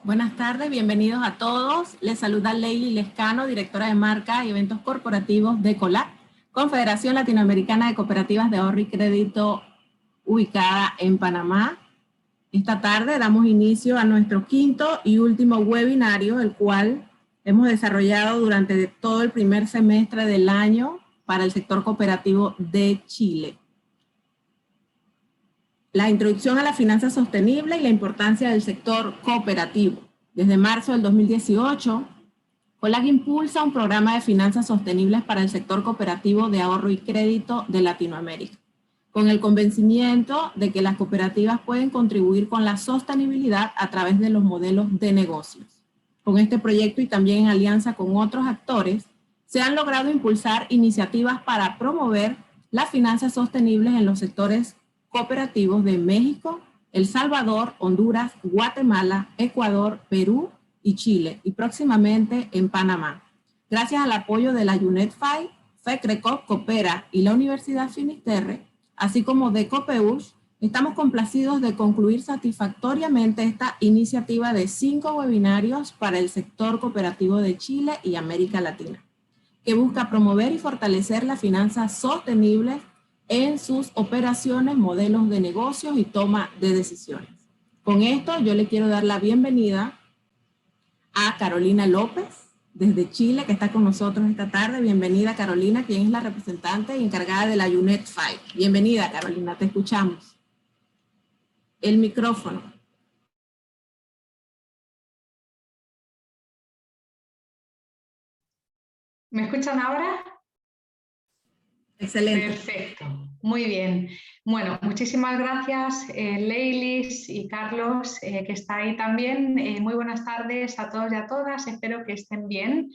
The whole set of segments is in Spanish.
Buenas tardes, bienvenidos a todos. Les saluda Leili Lescano, directora de marca y eventos corporativos de COLAC, Confederación Latinoamericana de Cooperativas de Ahorro y Crédito, ubicada en Panamá. Esta tarde damos inicio a nuestro quinto y último webinario, el cual hemos desarrollado durante todo el primer semestre del año para el sector cooperativo de Chile. La introducción a la finanza sostenible y la importancia del sector cooperativo. Desde marzo del 2018, COLAC impulsa un programa de finanzas sostenibles para el sector cooperativo de ahorro y crédito de Latinoamérica, con el convencimiento de que las cooperativas pueden contribuir con la sostenibilidad a través de los modelos de negocios. Con este proyecto y también en alianza con otros actores, se han logrado impulsar iniciativas para promover las finanzas sostenibles en los sectores cooperativos de México, El Salvador, Honduras, Guatemala, Ecuador, Perú y Chile, y próximamente en Panamá. Gracias al apoyo de la UNEDFI, FECRECOP, Coopera y la Universidad Finisterre, así como de COPEUSH, estamos complacidos de concluir satisfactoriamente esta iniciativa de 5 webinarios para el sector cooperativo de Chile y América Latina, que busca promover y fortalecer las finanzas sostenibles en sus operaciones, modelos de negocios y toma de decisiones. Con esto yo le quiero dar la bienvenida a Carolina López, desde Chile, que está con nosotros esta tarde. Bienvenida, Carolina, quien es la representante y encargada de la UNEDFI. Bienvenida, Carolina, te escuchamos. El micrófono. ¿Me escuchan ahora? Excelente. Perfecto, muy bien. Bueno, muchísimas gracias Leilis y Carlos, que está ahí también. Muy buenas tardes a todos y a todas, espero que estén bien.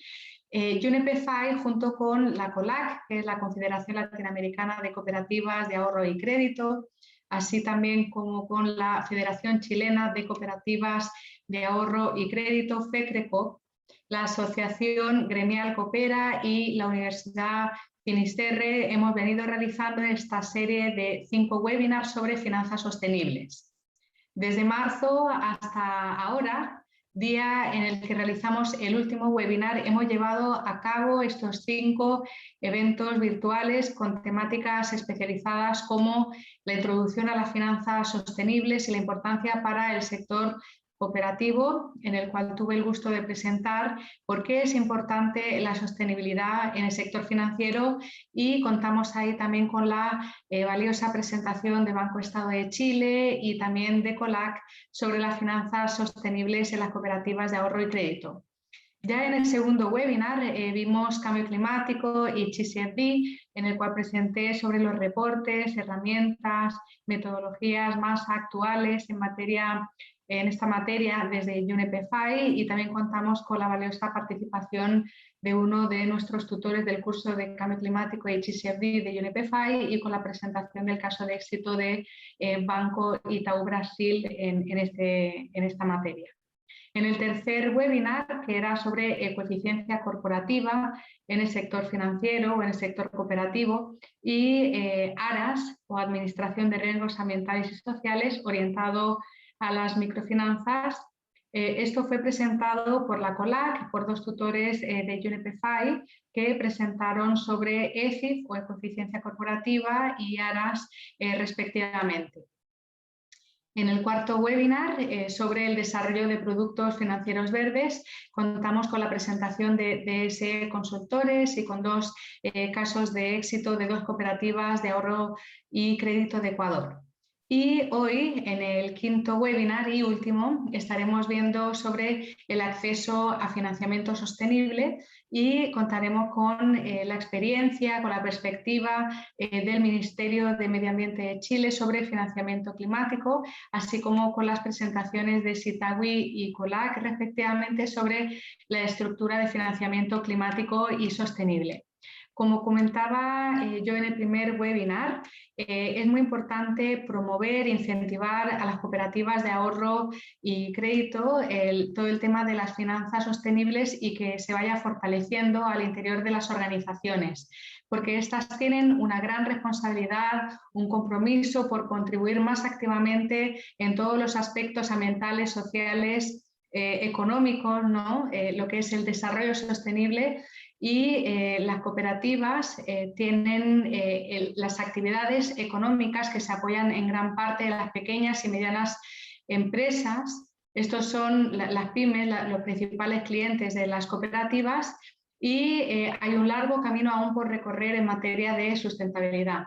UNEPFI junto con la COLAC, que es la Confederación Latinoamericana de Cooperativas de Ahorro y Crédito, así también como con la Federación Chilena de Cooperativas de Ahorro y Crédito, FECRECOP, la Asociación Gremial Coopera y la Universidad Finisterre, hemos venido realizando esta serie de 5 webinars sobre finanzas sostenibles. Desde marzo hasta ahora, día en el que realizamos el último webinar, hemos llevado a cabo estos 5 eventos virtuales con temáticas especializadas como la introducción a las finanzas sostenibles y la importancia para el sector cooperativo, en el cual tuve el gusto de presentar por qué es importante la sostenibilidad en el sector financiero, y contamos ahí también con la valiosa presentación de Banco Estado de Chile y también de COLAC sobre las finanzas sostenibles en las cooperativas de ahorro y crédito. Ya en el segundo webinar vimos cambio climático y TCFD, en el cual presenté sobre los reportes, herramientas, metodologías más actuales en esta materia desde UNEPFI, y también contamos con la valiosa participación de uno de nuestros tutores del curso de cambio climático y TCFD de UNEPFI, y con la presentación del caso de éxito de Banco Itaú Brasil en esta materia. En el tercer webinar, que era sobre coeficiencia corporativa en el sector financiero o en el sector cooperativo, y ARAS, o Administración de Riesgos Ambientales y Sociales, orientado a las microfinanzas. Esto fue presentado por la COLAC, por 2 tutores de UNEPFI, que presentaron sobre EFIF, o coeficiencia corporativa, y ARAS respectivamente. En el cuarto webinar, sobre el desarrollo de productos financieros verdes, contamos con la presentación de DSE Consultores y con 2 casos de éxito de 2 cooperativas de ahorro y crédito de Ecuador. Y hoy, en el quinto webinar y último, estaremos viendo sobre el acceso a financiamiento sostenible, y contaremos con la experiencia, con la perspectiva del Ministerio de Medio Ambiente de Chile sobre financiamiento climático, así como con las presentaciones de Sitawi y COLAC respectivamente sobre la estructura de financiamiento climático y sostenible. Como comentaba yo en el primer webinar, es muy importante promover e incentivar a las cooperativas de ahorro y crédito todo el tema de las finanzas sostenibles, y que se vaya fortaleciendo al interior de las organizaciones, porque estas tienen una gran responsabilidad, un compromiso por contribuir más activamente en todos los aspectos ambientales, sociales económicos, ¿no? Lo que es el desarrollo sostenible, y las cooperativas tienen las actividades económicas que se apoyan en gran parte de las pequeñas y medianas empresas. Estos son las pymes, los principales clientes de las cooperativas, y hay un largo camino aún por recorrer en materia de sustentabilidad.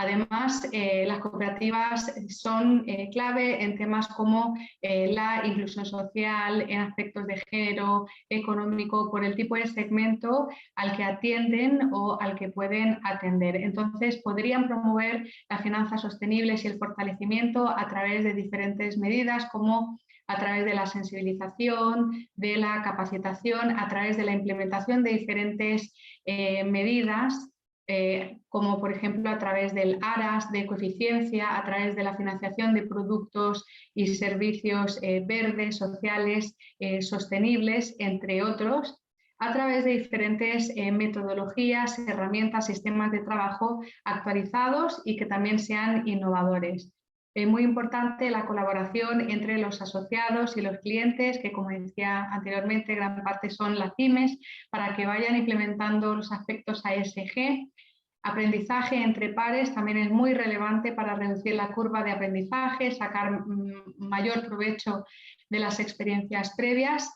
Además, las cooperativas son clave en temas como la inclusión social, en aspectos de género, económico, por el tipo de segmento al que atienden o al que pueden atender. Entonces, podrían promover las finanzas sostenibles y el fortalecimiento a través de diferentes medidas, como a través de la sensibilización, de la capacitación, a través de la implementación de diferentes medidas, como por ejemplo a través del ARAS de ecoeficiencia, a través de la financiación de productos y servicios verdes, sociales, sostenibles, entre otros, a través de diferentes metodologías, herramientas, sistemas de trabajo actualizados y que también sean innovadores. Muy importante la colaboración entre los asociados y los clientes, que como decía anteriormente, gran parte son las pymes, para que vayan implementando los aspectos ASG. Aprendizaje entre pares también es muy relevante para reducir la curva de aprendizaje, sacar mayor provecho de las experiencias previas.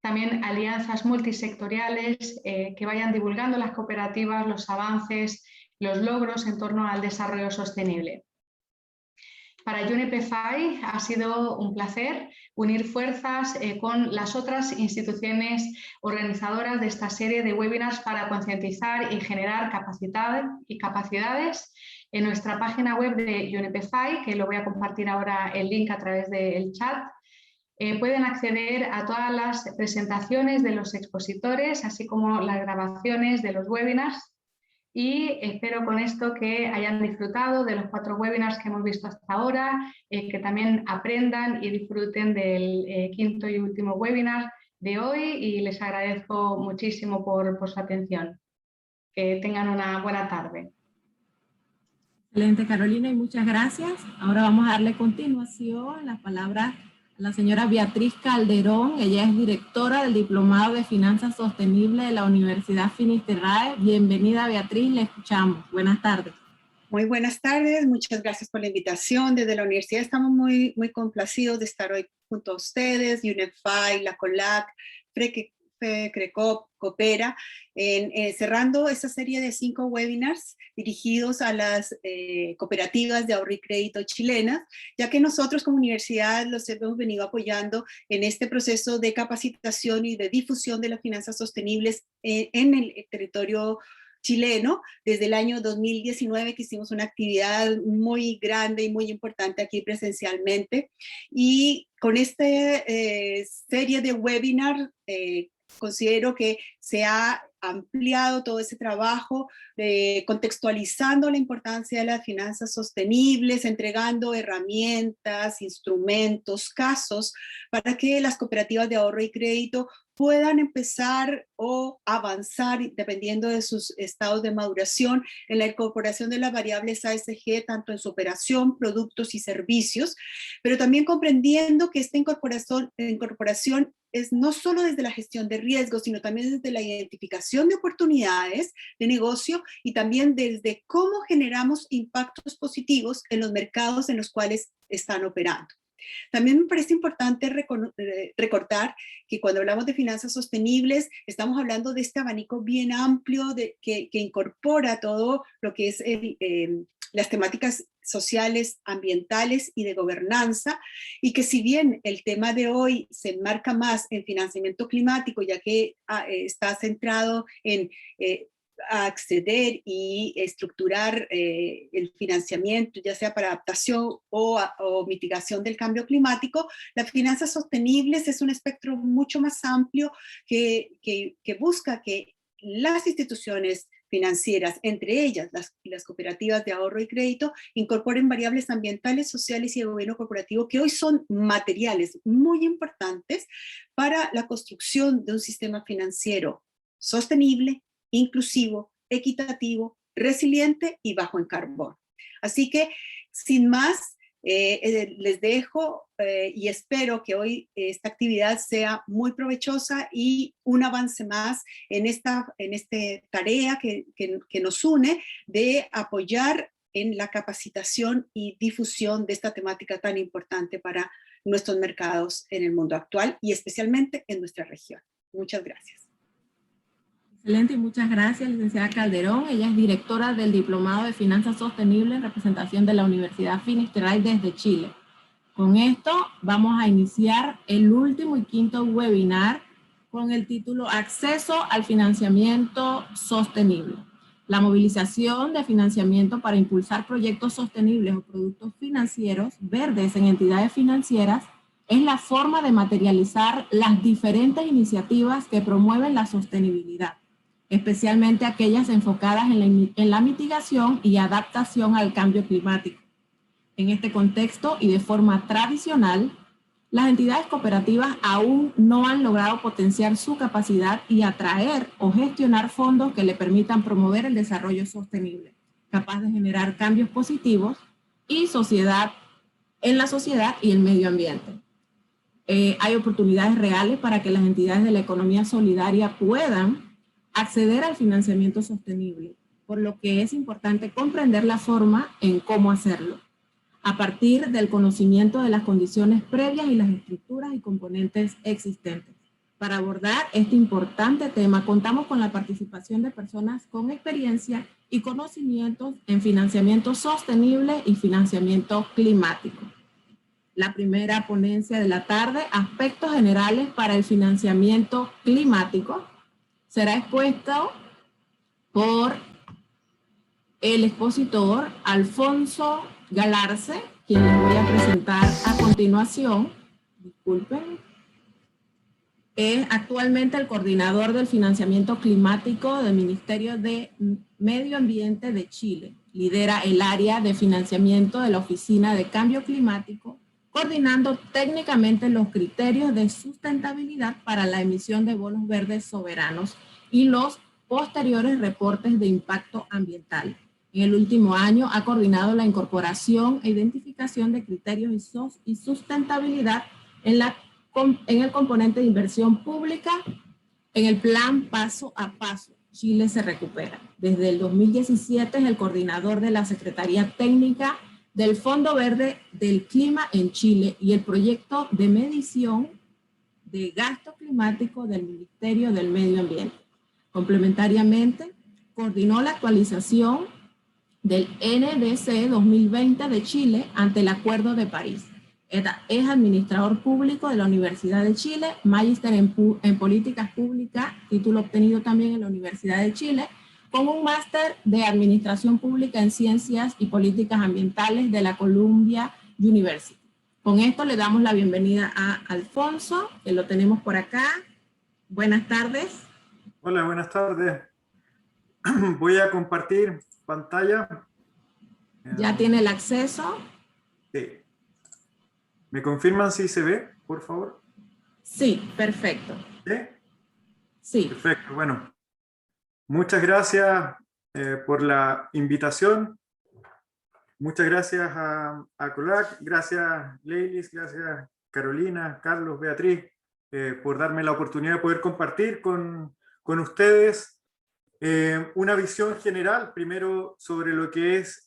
También alianzas multisectoriales que vayan divulgando las cooperativas, los avances, los logros en torno al desarrollo sostenible. Para UNEP-FI ha sido un placer unir fuerzas con las otras instituciones organizadoras de esta serie de webinars para concientizar y generar capacidades. En nuestra página web de UNEP-FI, que lo voy a compartir ahora el link a través del chat, pueden acceder a todas las presentaciones de los expositores, así como las grabaciones de los webinars. Y espero con esto que hayan disfrutado de los 4 webinars que hemos visto hasta ahora, que también aprendan y disfruten del quinto y último webinar de hoy, y les agradezco muchísimo por su atención. Que tengan una buena tarde. Excelente, Carolina, y muchas gracias. Ahora vamos a darle continuación la palabra a la señora Beatriz Calderón. Ella es directora del Diplomado de Finanzas Sostenibles de la Universidad Finisterrae. Bienvenida, Beatriz, le escuchamos. Buenas tardes. Muy buenas tardes, muchas gracias por la invitación. Desde la universidad estamos muy complacidos de estar hoy junto a ustedes, UNEP-FI, la COLAC, FECRECOP, Coopera, cerrando esta serie de 5 webinars dirigidos a las cooperativas de ahorro y crédito chilenas, ya que nosotros como universidad los hemos venido apoyando en este proceso de capacitación y de difusión de las finanzas sostenibles en el territorio chileno, desde el año 2019, que hicimos una actividad muy grande y muy importante aquí presencialmente, y con esta serie de webinars considero que se ha ampliado todo ese trabajo, contextualizando la importancia de las finanzas sostenibles, entregando herramientas, instrumentos, casos, para que las cooperativas de ahorro y crédito puedan empezar o avanzar, dependiendo de sus estados de maduración, en la incorporación de las variables ASG, tanto en su operación, productos y servicios, pero también comprendiendo que esta incorporación es no solo desde la gestión de riesgos, sino también desde la identificación de oportunidades de negocio, y también desde cómo generamos impactos positivos en los mercados en los cuales están operando. También me parece importante recordar que cuando hablamos de finanzas sostenibles, estamos hablando de este abanico bien amplio que incorpora todo lo que es las temáticas sociales, ambientales y de gobernanza, y que si bien el tema de hoy se enmarca más en financiamiento climático, ya que está centrado en acceder y estructurar el financiamiento, ya sea para adaptación o mitigación del cambio climático, las finanzas sostenibles es un espectro mucho más amplio que busca que las instituciones financieras, entre ellas las cooperativas de ahorro y crédito, incorporen variables ambientales, sociales y de gobierno corporativo, que hoy son materiales muy importantes para la construcción de un sistema financiero sostenible, inclusivo, equitativo, resiliente y bajo en carbón. Así que, sin más, Les dejo y espero que hoy esta actividad sea muy provechosa y un avance más en esta tarea que nos une de apoyar en la capacitación y difusión de esta temática tan importante para nuestros mercados en el mundo actual y especialmente en nuestra región. Muchas gracias. Excelente y muchas gracias, licenciada Calderón. Ella es directora del Diplomado de Finanzas Sostenibles en representación de la Universidad Finisterrae desde Chile. Con esto vamos a iniciar el último y quinto webinar con el título Acceso al financiamiento sostenible. La movilización de financiamiento para impulsar proyectos sostenibles o productos financieros verdes en entidades financieras es la forma de materializar las diferentes iniciativas que promueven la sostenibilidad, especialmente aquellas enfocadas en la mitigación y adaptación al cambio climático. En este contexto y de forma tradicional, las entidades cooperativas aún no han logrado potenciar su capacidad y atraer o gestionar fondos que le permitan promover el desarrollo sostenible, capaz de generar cambios positivos y en la sociedad y el medio ambiente. Hay oportunidades reales para que las entidades de la economía solidaria puedan acceder al financiamiento sostenible, por lo que es importante comprender la forma en cómo hacerlo, a partir del conocimiento de las condiciones previas y las estructuras y componentes existentes. Para abordar este importante tema, contamos con la participación de personas con experiencia y conocimientos en financiamiento sostenible y financiamiento climático. La primera ponencia de la tarde, aspectos generales para el financiamiento climático, será expuesto por el expositor Alfonso Galarce, quien les voy a presentar a continuación. Disculpen. Es actualmente el coordinador del financiamiento climático del Ministerio de Medio Ambiente de Chile. Lidera el área de financiamiento de la Oficina de Cambio Climático, coordinando técnicamente los criterios de sustentabilidad para la emisión de bonos verdes soberanos y los posteriores reportes de impacto ambiental. En el último año ha coordinado la incorporación e identificación de criterios y sustentabilidad en el componente de inversión pública en el plan Paso a Paso, Chile se recupera. Desde el 2017 es el coordinador de la Secretaría Técnica del Fondo Verde del Clima en Chile y el proyecto de medición de gasto climático del Ministerio del Medio Ambiente. Complementariamente, coordinó la actualización del NDC 2020 de Chile ante el Acuerdo de París. Es administrador público de la Universidad de Chile, magíster en políticas públicas, título obtenido también en la Universidad de Chile, con un máster de administración pública en ciencias y políticas ambientales de la Columbia University. Con esto le damos la bienvenida a Alfonso, que lo tenemos por acá. Buenas tardes. Hola, buenas tardes. Voy a compartir pantalla. ¿Ya tiene el acceso? Sí. ¿Me confirman si se ve, por favor? Sí, perfecto. ¿Sí? Sí. Perfecto, bueno. Muchas gracias por la invitación. Muchas gracias a COLAC, gracias Leilis, gracias Carolina, Carlos, Beatriz, por darme la oportunidad de poder compartir con ustedes una visión general, primero sobre lo que es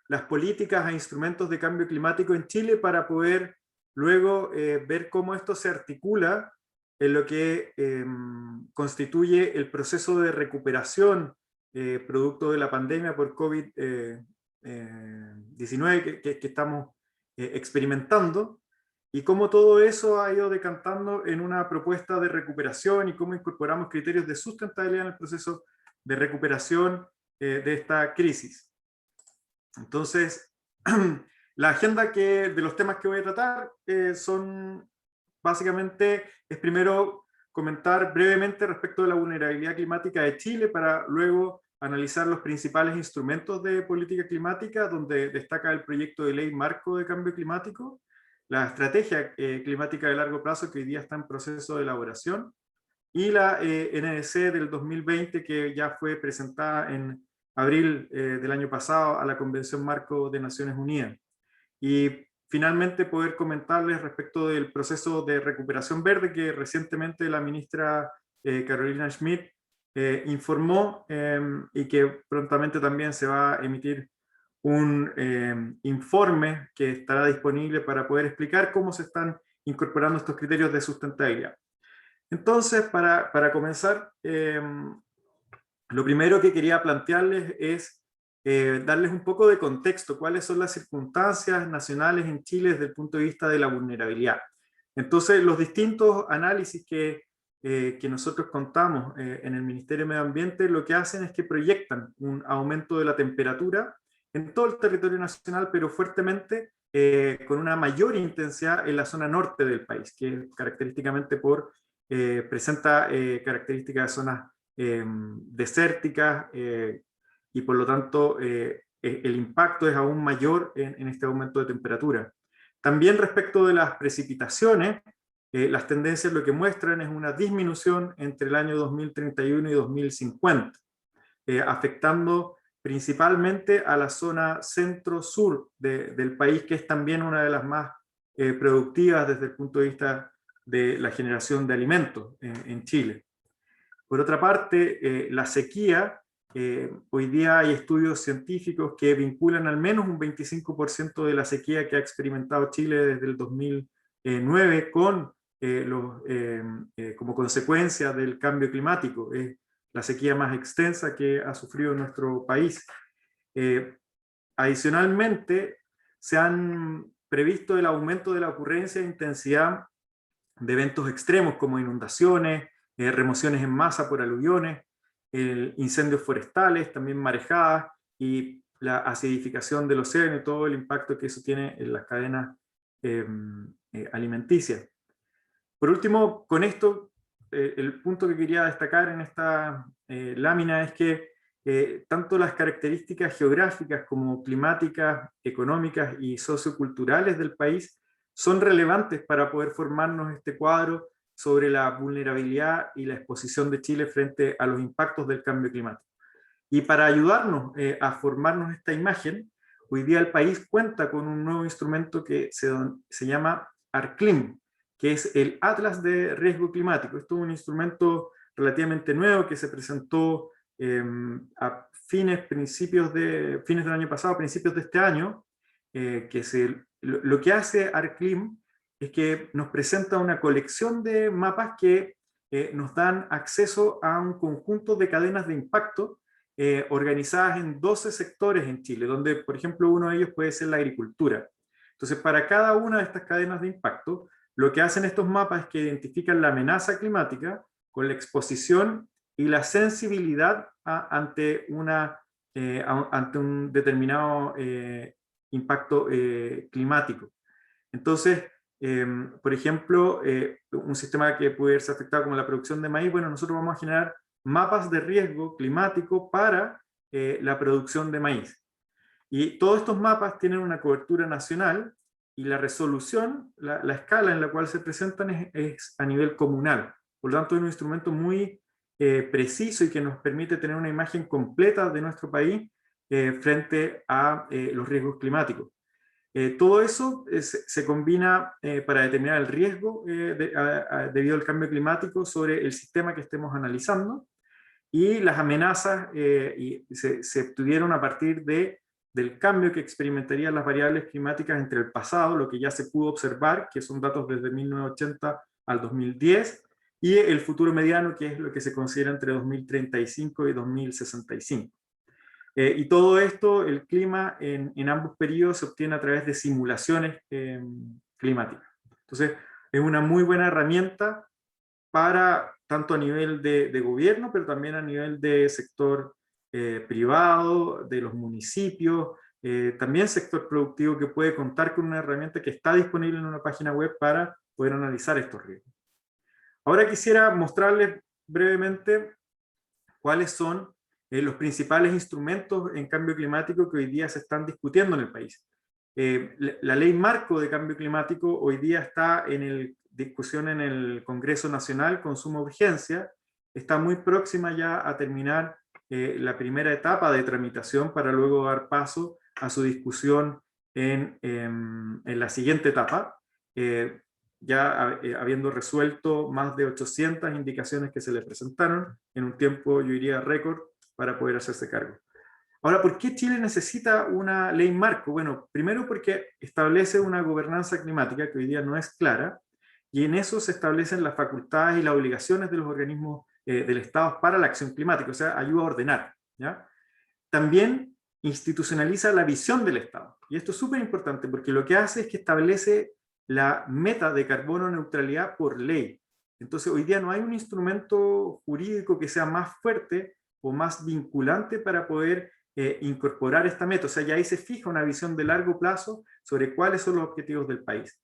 las políticas e instrumentos de cambio climático en Chile, para poder luego ver cómo esto se articula en lo que constituye el proceso de recuperación producto de la pandemia por COVID-19 que estamos experimentando, y cómo todo eso ha ido decantando en una propuesta de recuperación y cómo incorporamos criterios de sustentabilidad en el proceso de recuperación de esta crisis. Entonces, la agenda de los temas que voy a tratar son básicamente, es primero comentar brevemente respecto de la vulnerabilidad climática de Chile, para luego analizar los principales instrumentos de política climática, donde destaca el proyecto de ley marco de cambio climático, la estrategia climática de largo plazo que hoy día está en proceso de elaboración, y la NDC del 2020 que ya fue presentada en abril del año pasado a la Convención Marco de Naciones Unidas. y finalmente poder comentarles respecto del proceso de recuperación verde que recientemente la ministra Carolina Schmidt informó y que prontamente también se va a emitir un informe que estará disponible para poder explicar cómo se están incorporando estos criterios de sustentabilidad. Entonces, para comenzar, lo primero que quería plantearles es darles un poco de contexto, cuáles son las circunstancias nacionales en Chile desde el punto de vista de la vulnerabilidad. Entonces, los distintos análisis que nosotros contamos en el Ministerio de Medio Ambiente lo que hacen es que proyectan un aumento de la temperatura en todo el territorio nacional, pero fuertemente con una mayor intensidad en la zona norte del país, que característicamente presenta características de zonas desérticas, y por lo tanto el impacto es aún mayor en este aumento de temperatura. También respecto de las precipitaciones, las tendencias lo que muestran es una disminución entre el año 2031 y 2050, afectando principalmente a la zona centro-sur del país, que es también una de las más productivas desde el punto de vista de la generación de alimentos en Chile. Por otra parte, la sequía, hoy día hay estudios científicos que vinculan al menos un 25% de la sequía que ha experimentado Chile desde el 2009 como consecuencia del cambio climático. Es la sequía más extensa que ha sufrido nuestro país. Adicionalmente, se han previsto el aumento de la ocurrencia e intensidad de eventos extremos como inundaciones, remociones en masa por aluviones, incendios forestales, también marejadas y la acidificación del océano y todo el impacto que eso tiene en las cadenas alimenticias. Por último, con esto, el punto que quería destacar en esta lámina es que tanto las características geográficas como climáticas, económicas y socioculturales del país son relevantes para poder formarnos este cuadro sobre la vulnerabilidad y la exposición de Chile frente a los impactos del cambio climático. Y para ayudarnos a formarnos esta imagen, hoy día el país cuenta con un nuevo instrumento que se llama ARCLIM, que es el Atlas de Riesgo Climático. Esto es un instrumento relativamente nuevo que se presentó a fines del año pasado, principios de este año, lo que hace ARCLIM es que nos presenta una colección de mapas que nos dan acceso a un conjunto de cadenas de impacto organizadas en 12 sectores en Chile, donde, por ejemplo, uno de ellos puede ser la agricultura. Entonces, para cada una de estas cadenas de impacto, lo que hacen estos mapas es que identifican la amenaza climática con la exposición y la sensibilidad ante un determinado impacto climático. Entonces, por ejemplo, un sistema que puede verse afectado como la producción de maíz, bueno, nosotros vamos a generar mapas de riesgo climático para la producción de maíz. Y todos estos mapas tienen una cobertura nacional y la resolución, la escala en la cual se presentan es a nivel comunal. Por lo tanto, es un instrumento muy preciso y que nos permite tener una imagen completa de nuestro país frente a los riesgos climáticos. Todo eso se combina para determinar el riesgo debido al cambio climático sobre el sistema que estemos analizando, y las amenazas se obtuvieron a partir del cambio que experimentarían las variables climáticas entre el pasado, lo que ya se pudo observar, que son datos desde 1980 al 2010, y el futuro mediano, que es lo que se considera entre 2035 y 2065. Y todo esto, el clima en ambos periodos se obtiene a través de simulaciones climáticas. Entonces, es una muy buena herramienta para tanto a nivel de gobierno, pero también a nivel de sector privado, de los municipios, también sector productivo, que puede contar con una herramienta que está disponible en una página web para poder analizar estos riesgos. Ahora quisiera mostrarles brevemente cuáles son los principales instrumentos en cambio climático que hoy día se están discutiendo en el país. La ley marco de cambio climático hoy día está en discusión en el Congreso Nacional con suma urgencia, está muy próxima ya a terminar la primera etapa de tramitación para luego dar paso a su discusión en la siguiente etapa, ya habiendo resuelto más de 800 indicaciones que se le presentaron en un tiempo, yo diría, récord para poder hacerse cargo. Ahora, ¿por qué Chile necesita una ley marco? Bueno, primero porque establece una gobernanza climática que hoy día no es clara, y en eso se establecen las facultades y las obligaciones de los organismos del Estado para la acción climática, o sea, ayuda a ordenar, ¿ya? También institucionaliza la visión del Estado, y esto es súper importante porque lo que hace es que establece la meta de carbono neutralidad por ley. Entonces, hoy día no hay un instrumento jurídico que sea más fuerte o más vinculante para poder incorporar esta meta. O sea, ya ahí se fija una visión de largo plazo sobre cuáles son los objetivos del país.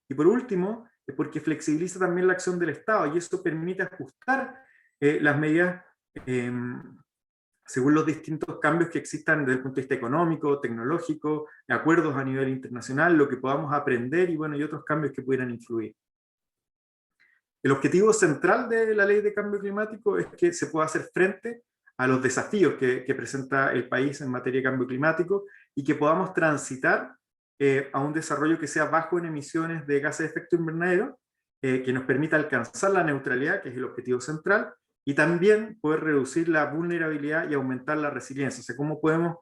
Y por último, es porque flexibiliza también la acción del Estado, y esto permite ajustar las medidas según los distintos cambios que existan desde el punto de vista económico, tecnológico, acuerdos a nivel internacional, lo que podamos aprender y, bueno, y otros cambios que pudieran influir. El objetivo central de la Ley de Cambio Climático es que se pueda hacer frente a los desafíos que presenta el país en materia de cambio climático y que podamos transitar a un desarrollo que sea bajo en emisiones de gases de efecto invernadero, que nos permita alcanzar la neutralidad, que es el objetivo central, y también poder reducir la vulnerabilidad y aumentar la resiliencia. O sea, cómo podemos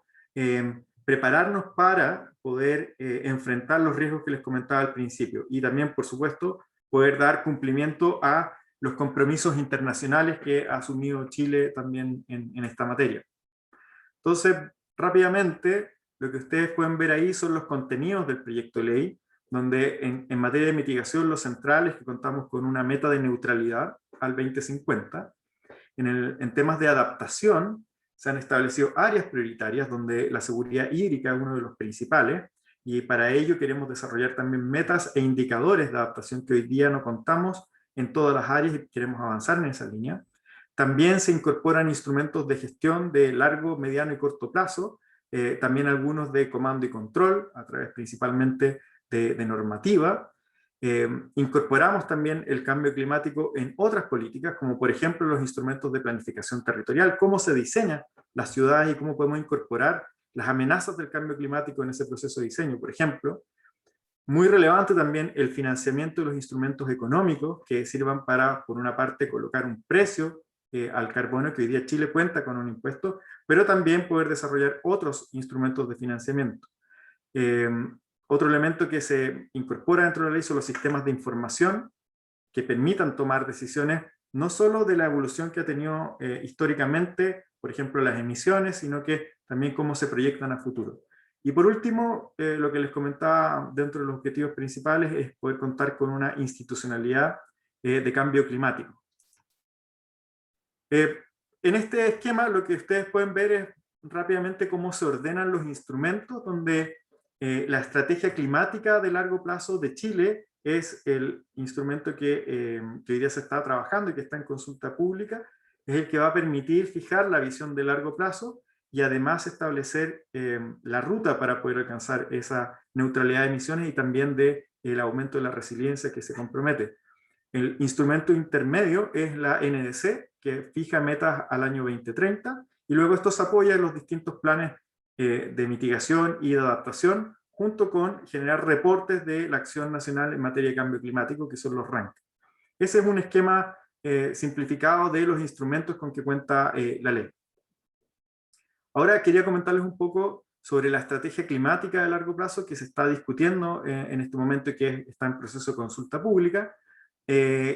prepararnos para poder enfrentar los riesgos que les comentaba al principio. Y también, por supuesto, poder dar cumplimiento a los compromisos internacionales que ha asumido Chile también en esta materia. Entonces, rápidamente, lo que ustedes pueden ver ahí son los contenidos del proyecto de ley, donde en materia de mitigación, lo central es que contamos con una meta de neutralidad al 2050. En temas de adaptación, se han establecido áreas prioritarias donde la seguridad hídrica es uno de los principales, y para ello queremos desarrollar también metas e indicadores de adaptación que hoy día no contamos en todas las áreas y queremos avanzar en esa línea. También se incorporan instrumentos de gestión de largo, mediano y corto plazo, también algunos de comando y control, a través principalmente de normativa. Incorporamos también el cambio climático en otras políticas, como por ejemplo los instrumentos de planificación territorial, cómo se diseñan las ciudades y cómo podemos incorporar las amenazas del cambio climático en ese proceso de diseño. Por ejemplo, muy relevante también el financiamiento de los instrumentos económicos que sirvan para, por una parte, colocar un precio al carbono, que hoy día Chile cuenta con un impuesto, pero también poder desarrollar otros instrumentos de financiamiento. Otro elemento que se incorpora dentro de la ley son los sistemas de información que permitan tomar decisiones no solo de la evolución que ha tenido históricamente, por ejemplo, las emisiones, sino que también cómo se proyectan a futuro. Y por último, lo que les comentaba dentro de los objetivos principales es poder contar con una institucionalidad de cambio climático. En este esquema lo que ustedes pueden ver es rápidamente cómo se ordenan los instrumentos, donde la estrategia climática de largo plazo de Chile es el instrumento que hoy día se está trabajando y que está en consulta pública, es el que va a permitir fijar la visión de largo plazo y además establecer la ruta para poder alcanzar esa neutralidad de emisiones y también el aumento de la resiliencia que se compromete. El instrumento intermedio es la NDC, que fija metas al año 2030, y luego esto se apoya en los distintos planes de mitigación y de adaptación, junto con generar reportes de la acción nacional en materia de cambio climático, que son los RANC. Ese es un esquema simplificado de los instrumentos con que cuenta la ley. Ahora quería comentarles un poco sobre la estrategia climática de largo plazo que se está discutiendo en este momento y que está en proceso de consulta pública.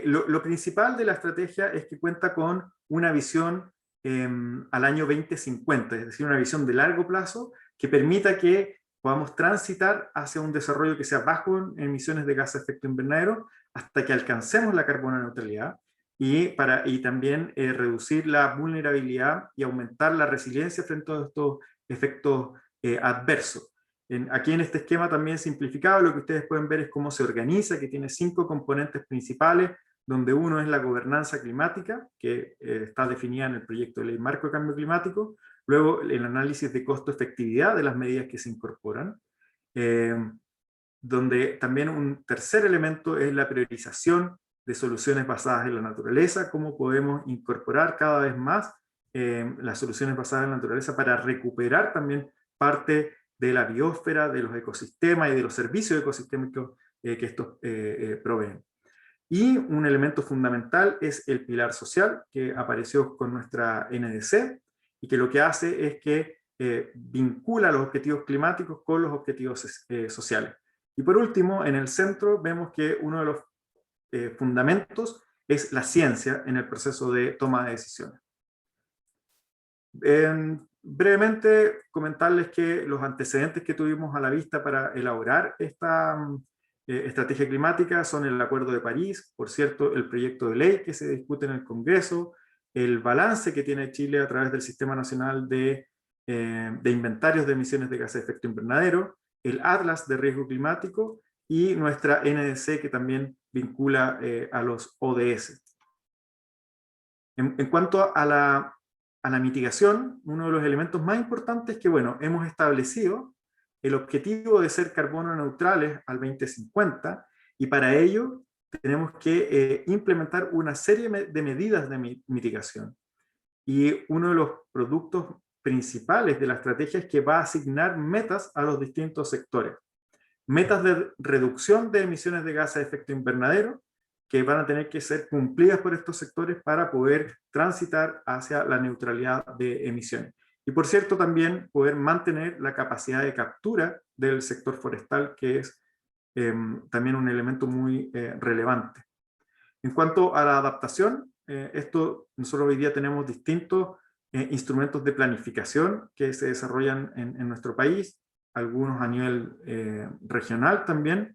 Lo principal de la estrategia es que cuenta con una visión al año 2050, es decir, una visión de largo plazo que permita que podamos transitar hacia un desarrollo que sea bajo en emisiones de gases de efecto invernadero hasta que alcancemos la carbono neutralidad y también reducir la vulnerabilidad y aumentar la resiliencia frente a estos efectos adversos. Aquí en este esquema también simplificado lo que ustedes pueden ver es cómo se organiza, que tiene 5 componentes principales, donde uno es la gobernanza climática, que está definida en el proyecto de ley marco de cambio climático, luego el análisis de costo-efectividad de las medidas que se incorporan, donde también un tercer elemento es la priorización de soluciones basadas en la naturaleza, cómo podemos incorporar cada vez más las soluciones basadas en la naturaleza para recuperar también parte de la biosfera, de los ecosistemas y de los servicios ecosistémicos que estos proveen. Y un elemento fundamental es el pilar social, que apareció con nuestra NDC, y que lo que hace es que vincula los objetivos climáticos con los objetivos sociales. Y por último, en el centro vemos que uno de los fundamentos es la ciencia en el proceso de toma de decisiones. Brevemente comentarles que los antecedentes que tuvimos a la vista para elaborar esta estrategia climática son el Acuerdo de París, por cierto, el proyecto de ley que se discute en el Congreso, el balance que tiene Chile a través del Sistema Nacional de Inventarios de Emisiones de Gases de Efecto Invernadero, el Atlas de Riesgo Climático y nuestra NDC que también vincula a los ODS. En cuanto a la mitigación, uno de los elementos más importantes es que, bueno, hemos establecido el objetivo de ser carbono neutrales al 2050 y para ello tenemos que implementar una serie de medidas de mitigación. Y uno de los productos principales de la estrategia es que va a asignar metas a los distintos sectores. Metas de reducción de emisiones de gases de efecto invernadero que van a tener que ser cumplidas por estos sectores para poder transitar hacia la neutralidad de emisiones. Y por cierto, también poder mantener la capacidad de captura del sector forestal, que es también un elemento muy relevante. En cuanto a la adaptación, nosotros hoy día tenemos distintos instrumentos de planificación que se desarrollan en nuestro país, algunos a nivel regional también,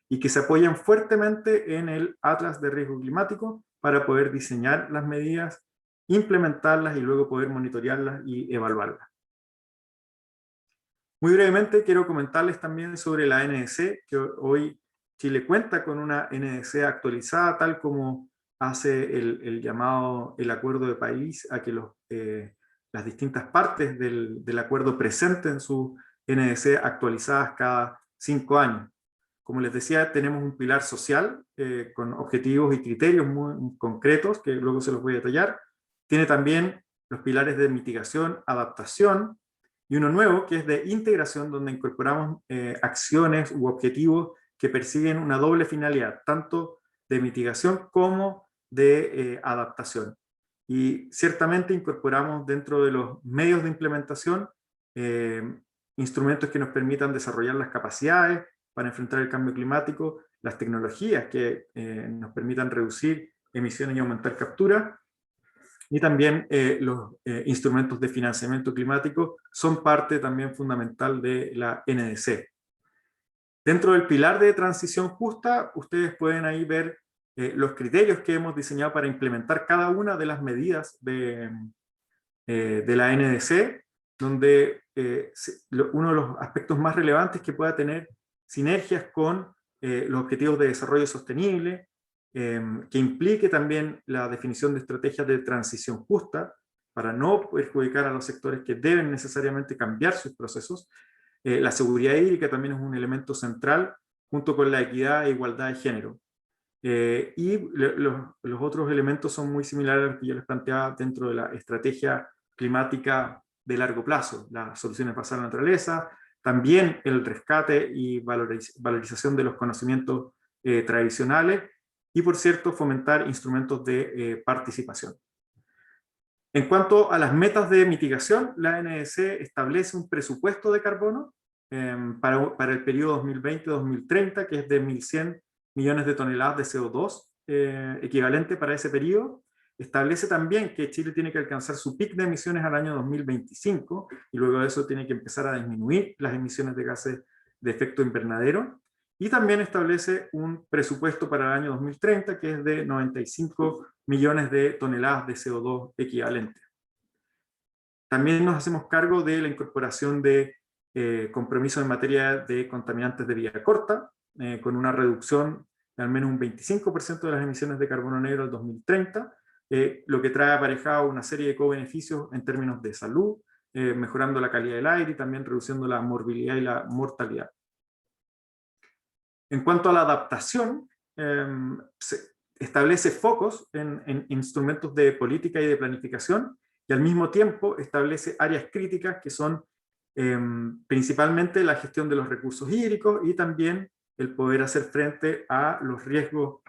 y que se apoyan fuertemente en el Atlas de Riesgo Climático para poder diseñar las medidas, implementarlas y luego poder monitorearlas y evaluarlas. Muy brevemente quiero comentarles también sobre la NDC, que hoy Chile cuenta con una NDC actualizada, tal como hace el llamado el Acuerdo de París a que las distintas partes del acuerdo presenten sus NDC actualizadas cada 5 años. Como les decía, tenemos un pilar social con objetivos y criterios muy concretos, que luego se los voy a detallar. Tiene también los pilares de mitigación, adaptación, y uno nuevo que es de integración, donde incorporamos acciones u objetivos que persiguen una doble finalidad, tanto de mitigación como de adaptación. Y ciertamente incorporamos dentro de los medios de implementación instrumentos que nos permitan desarrollar las capacidades para enfrentar el cambio climático, las tecnologías que nos permitan reducir emisiones y aumentar captura, y también los instrumentos de financiamiento climático son parte también fundamental de la NDC. Dentro del pilar de transición justa, ustedes pueden ahí ver los criterios que hemos diseñado para implementar cada una de las medidas de la NDC, donde uno de los aspectos más relevantes es que pueda tener sinergias con los objetivos de desarrollo sostenible, que implique también la definición de estrategias de transición justa para no perjudicar a los sectores que deben necesariamente cambiar sus procesos. La seguridad hídrica también es un elemento central, junto con la equidad e igualdad de género. Y los otros elementos son muy similares a los que yo les planteaba dentro de la estrategia climática de largo plazo, las soluciones basadas en la naturaleza, también el rescate y valorización de los conocimientos tradicionales, y por cierto, fomentar instrumentos de participación. En cuanto a las metas de mitigación, la NDC establece un presupuesto de carbono para el periodo 2020-2030, que es de 1.100 millones de toneladas de CO2 equivalente para ese periodo. Establece también que Chile tiene que alcanzar su pic de emisiones al año 2025, y luego de eso tiene que empezar a disminuir las emisiones de gases de efecto invernadero. Y también establece un presupuesto para el año 2030 que es de 95 millones de toneladas de CO2 equivalente. También nos hacemos cargo de la incorporación de compromisos en materia de contaminantes de vía corta, con una reducción de al menos un 25% de las emisiones de carbono negro al 2030, lo que trae aparejado una serie de co-beneficios en términos de salud, mejorando la calidad del aire y también reduciendo la morbilidad y la mortalidad. En cuanto a la adaptación, se establece focos en instrumentos de política y de planificación, y al mismo tiempo establece áreas críticas que son principalmente la gestión de los recursos hídricos y también el poder hacer frente a los riesgos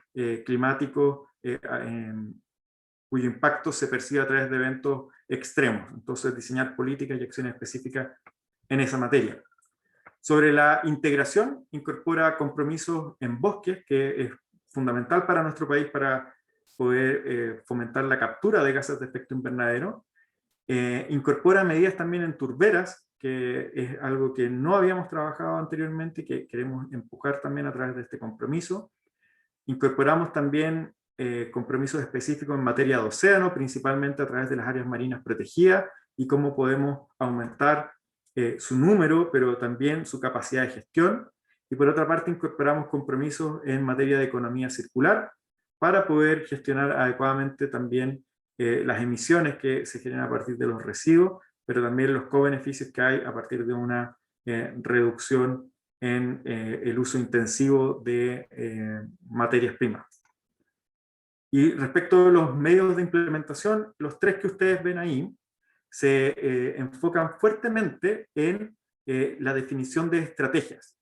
climáticos cuyo impacto se percibe a través de eventos extremos. Entonces, diseñar políticas y acciones específicas en esa materia. Sobre la integración, incorpora compromisos en bosques, que es fundamental para nuestro país para poder fomentar la captura de gases de efecto invernadero. Incorpora medidas también en turberas, que es algo que no habíamos trabajado anteriormente y que queremos empujar también a través de este compromiso. Incorporamos también compromisos específicos en materia de océano, principalmente a través de las áreas marinas protegidas y cómo podemos aumentar su número, pero también su capacidad de gestión. Y por otra parte, incorporamos compromisos en materia de economía circular para poder gestionar adecuadamente también las emisiones que se generan a partir de los residuos, pero también los co-beneficios que hay a partir de una reducción en el uso intensivo de materias primas. Y respecto a los medios de implementación, los tres que ustedes ven ahí se enfocan fuertemente en la definición de estrategias,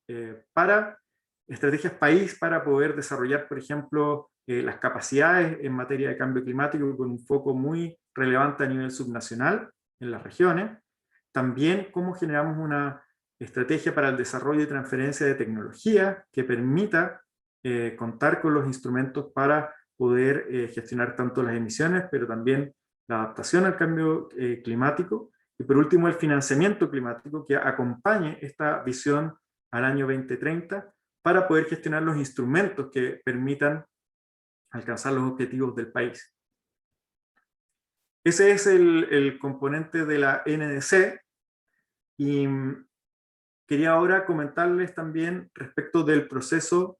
estrategias país para poder desarrollar, por ejemplo, las capacidades en materia de cambio climático con un foco muy relevante a nivel subnacional en las regiones. También cómo generamos una estrategia para el desarrollo y transferencia de tecnología que permita contar con los instrumentos para poder gestionar tanto las emisiones, pero también la adaptación al cambio climático. Y por último, el financiamiento climático que acompañe esta visión al año 2030 para poder gestionar los instrumentos que permitan alcanzar los objetivos del país. Ese es el componente de la NDC. Y quería ahora comentarles también respecto del proceso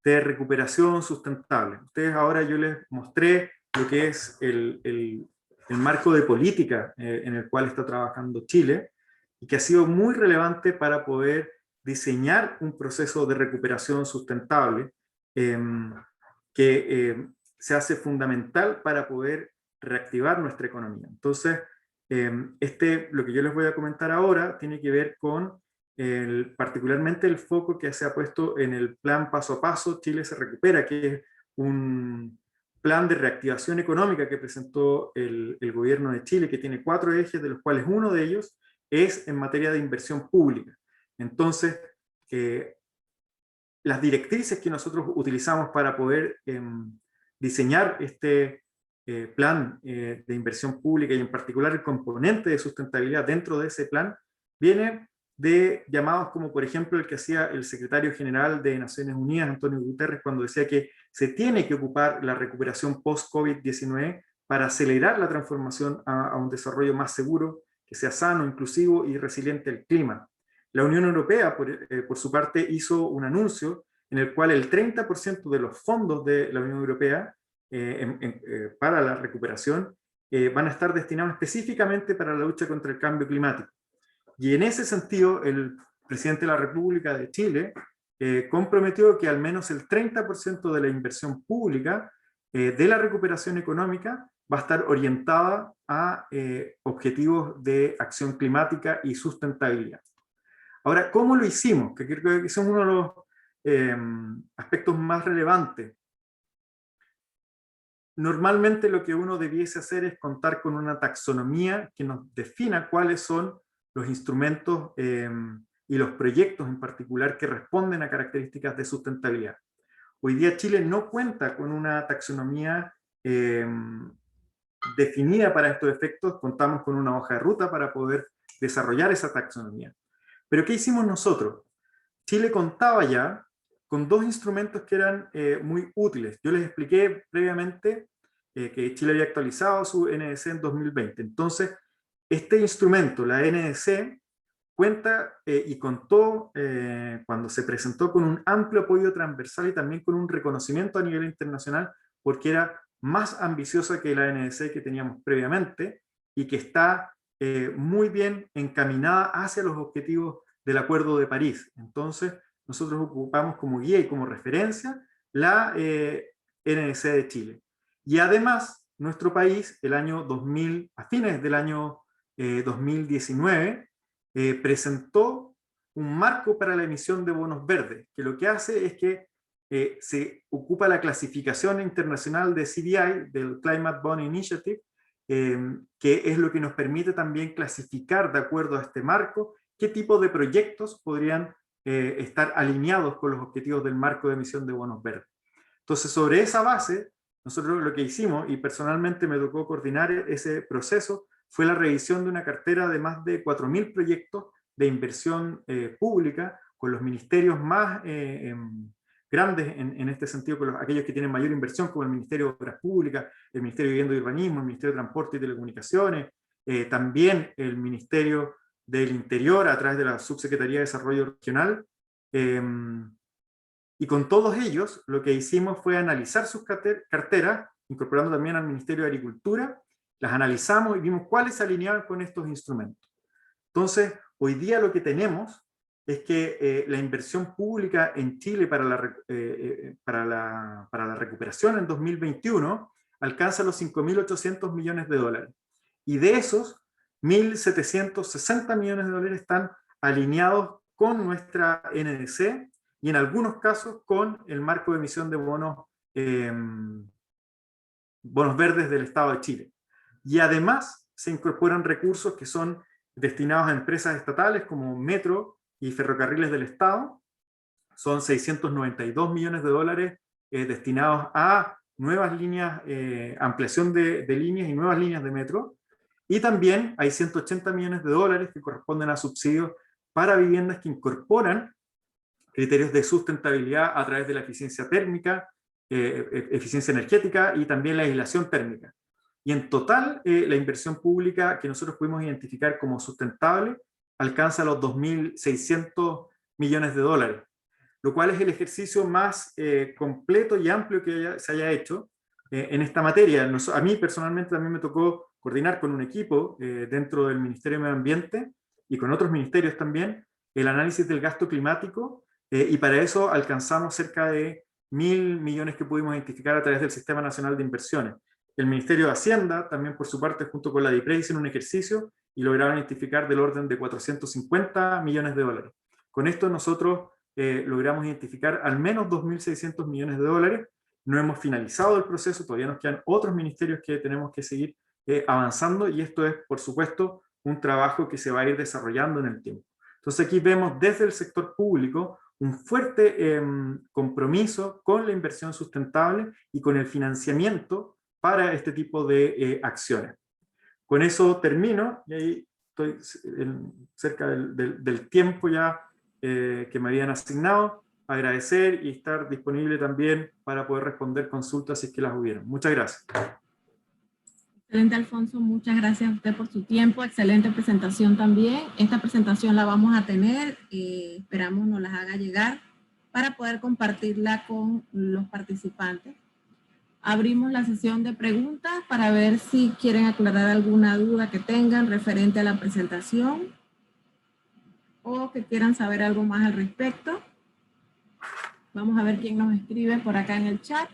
de recuperación sustentable. Ustedes ahora yo les mostré lo que es el marco de política en el cual está trabajando Chile y que ha sido muy relevante para poder diseñar un proceso de recuperación sustentable que se hace fundamental para poder reactivar nuestra economía. Entonces, lo que yo les voy a comentar ahora tiene que ver con particularmente el foco que se ha puesto en el plan paso a paso Chile se recupera, que es un plan de reactivación económica que presentó el gobierno de Chile, que tiene 4 ejes, de los cuales uno de ellos es en materia de inversión pública. Entonces, las directrices que nosotros utilizamos para poder diseñar este plan de inversión pública y en particular el componente de sustentabilidad dentro de ese plan, viene de llamados como por ejemplo el que hacía el secretario general de Naciones Unidas, Antonio Guterres, cuando decía que se tiene que ocupar la recuperación post-COVID-19 para acelerar la transformación a un desarrollo más seguro, que sea sano, inclusivo y resiliente al clima. La Unión Europea, por su parte, hizo un anuncio en el cual el 30% de los fondos de la Unión Europea para la recuperación van a estar destinados específicamente para la lucha contra el cambio climático. Y en ese sentido, el presidente de la República de Chile comprometió que al menos el 30% de la inversión pública de la recuperación económica va a estar orientada a objetivos de acción climática y sustentabilidad. Ahora, ¿cómo lo hicimos? Que creo que es uno de los aspectos más relevantes. Normalmente lo que uno debiese hacer es contar con una taxonomía que nos defina cuáles son los instrumentos y los proyectos en particular que responden a características de sustentabilidad. Hoy día Chile no cuenta con una taxonomía definida para estos efectos, contamos con una hoja de ruta para poder desarrollar esa taxonomía. Pero ¿qué hicimos nosotros? Chile contaba ya con 2 instrumentos que eran muy útiles. Yo les expliqué previamente que Chile había actualizado su NDC en 2020. Entonces, este instrumento, la NDC, cuenta y contó cuando se presentó con un amplio apoyo transversal y también con un reconocimiento a nivel internacional porque era más ambiciosa que la NDC que teníamos previamente y que está muy bien encaminada hacia los objetivos del Acuerdo de París. Entonces, nosotros ocupamos como guía y como referencia la NDC de Chile. Y además, nuestro país, a fines del año 2019, presentó un marco para la emisión de bonos verdes, que lo que hace es que se ocupa la clasificación internacional de CBI, del Climate Bond Initiative, que es lo que nos permite también clasificar, de acuerdo a este marco, qué tipo de proyectos podrían estar alineados con los objetivos del marco de emisión de bonos verdes. Entonces, sobre esa base, nosotros lo que hicimos, y personalmente me tocó coordinar ese proceso, fue la revisión de una cartera de más de 4.000 proyectos de inversión pública, con los ministerios más grandes en este sentido, con aquellos que tienen mayor inversión, como el Ministerio de Obras Públicas, el Ministerio de Vivienda y Urbanismo, el Ministerio de Transporte y Telecomunicaciones, también el Ministerio del Interior, a través de la Subsecretaría de Desarrollo Regional, y con todos ellos lo que hicimos fue analizar sus carteras, incorporando también al Ministerio de Agricultura, las analizamos y vimos cuáles se alineaban con estos instrumentos. Entonces, hoy día lo que tenemos es que la inversión pública en Chile para la recuperación en 2021 alcanza los 5.800 millones de dólares. Y de esos, 1.760 millones de dólares están alineados con nuestra NDC y en algunos casos con el marco de emisión de bonos verdes del Estado de Chile. Y además se incorporan recursos que son destinados a empresas estatales como Metro y Ferrocarriles del Estado. Son 692 millones de dólares destinados a nuevas líneas, ampliación de líneas y nuevas líneas de metro. Y también hay 180 millones de dólares que corresponden a subsidios para viviendas que incorporan criterios de sustentabilidad a través de la eficiencia térmica, eficiencia energética y también la aislación térmica. Y en total, la inversión pública que nosotros pudimos identificar como sustentable alcanza los 2.600 millones de dólares, lo cual es el ejercicio más completo y amplio que se haya hecho en esta materia. A mí personalmente también me tocó coordinar con un equipo dentro del Ministerio de Medio Ambiente y con otros ministerios también el análisis del gasto climático, y para eso alcanzamos cerca de 1.000 millones que pudimos identificar a través del Sistema Nacional de Inversiones. El Ministerio de Hacienda también por su parte junto con la DIPRE hicieron un ejercicio y lograron identificar del orden de 450 millones de dólares. Con esto nosotros logramos identificar al menos 2.600 millones de dólares. No hemos finalizado el proceso, todavía nos quedan otros ministerios que tenemos que seguir avanzando, y esto es, por supuesto, un trabajo que se va a ir desarrollando en el tiempo. Entonces aquí vemos desde el sector público un fuerte compromiso con la inversión sustentable y con el financiamiento para este tipo de acciones. Con eso termino, y ahí estoy cerca del tiempo ya que me habían asignado. Agradecer y estar disponible también para poder responder consultas si es que las hubieran. Muchas gracias. Excelente, Alfonso. Muchas gracias a usted por su tiempo. Excelente presentación también. Esta presentación la vamos a tener, esperamos nos las haga llegar para poder compartirla con los participantes. Abrimos la sesión de preguntas para ver si quieren aclarar alguna duda que tengan referente a la presentación o que quieran saber algo más al respecto. Vamos a ver quién nos escribe por acá en el chat.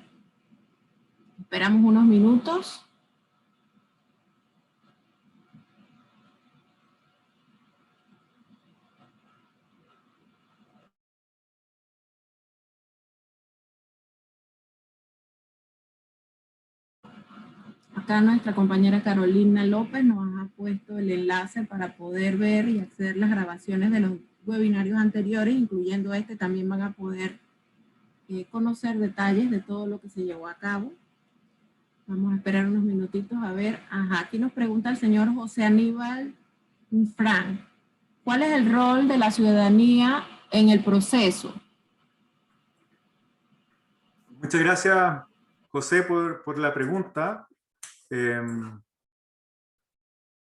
Esperamos unos minutos. Acá nuestra compañera Carolina López nos ha puesto el enlace para poder ver y hacer las grabaciones de los webinarios anteriores, incluyendo este. También van a poder conocer detalles de todo lo que se llevó a cabo. Vamos a esperar unos minutitos a ver. Ajá, aquí nos pregunta el señor José Aníbal Frank. ¿Cuál es el rol de la ciudadanía en el proceso? Muchas gracias, José, por la pregunta.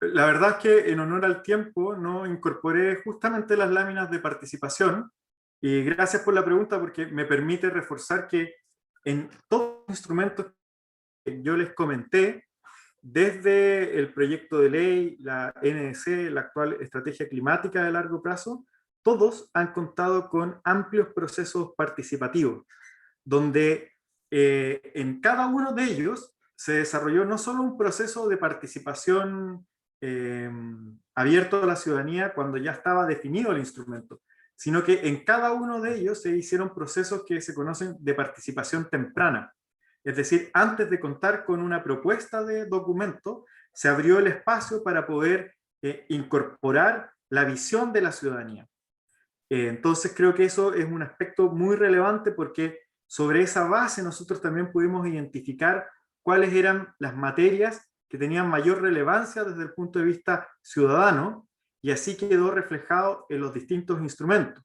La verdad es que en honor al tiempo no incorporé justamente las láminas de participación, y gracias por la pregunta porque me permite reforzar que en todos los instrumentos que yo les comenté, desde el proyecto de ley, la NDC, la actual estrategia climática de largo plazo, todos han contado con amplios procesos participativos, donde en cada uno de ellos se desarrolló no solo un proceso de participación abierto a la ciudadanía cuando ya estaba definido el instrumento, sino que en cada uno de ellos se hicieron procesos que se conocen de participación temprana. Es decir, antes de contar con una propuesta de documento, se abrió el espacio para poder incorporar la visión de la ciudadanía. Entonces creo que eso es un aspecto muy relevante, porque sobre esa base nosotros también pudimos identificar cuáles eran las materias que tenían mayor relevancia desde el punto de vista ciudadano, y así quedó reflejado en los distintos instrumentos.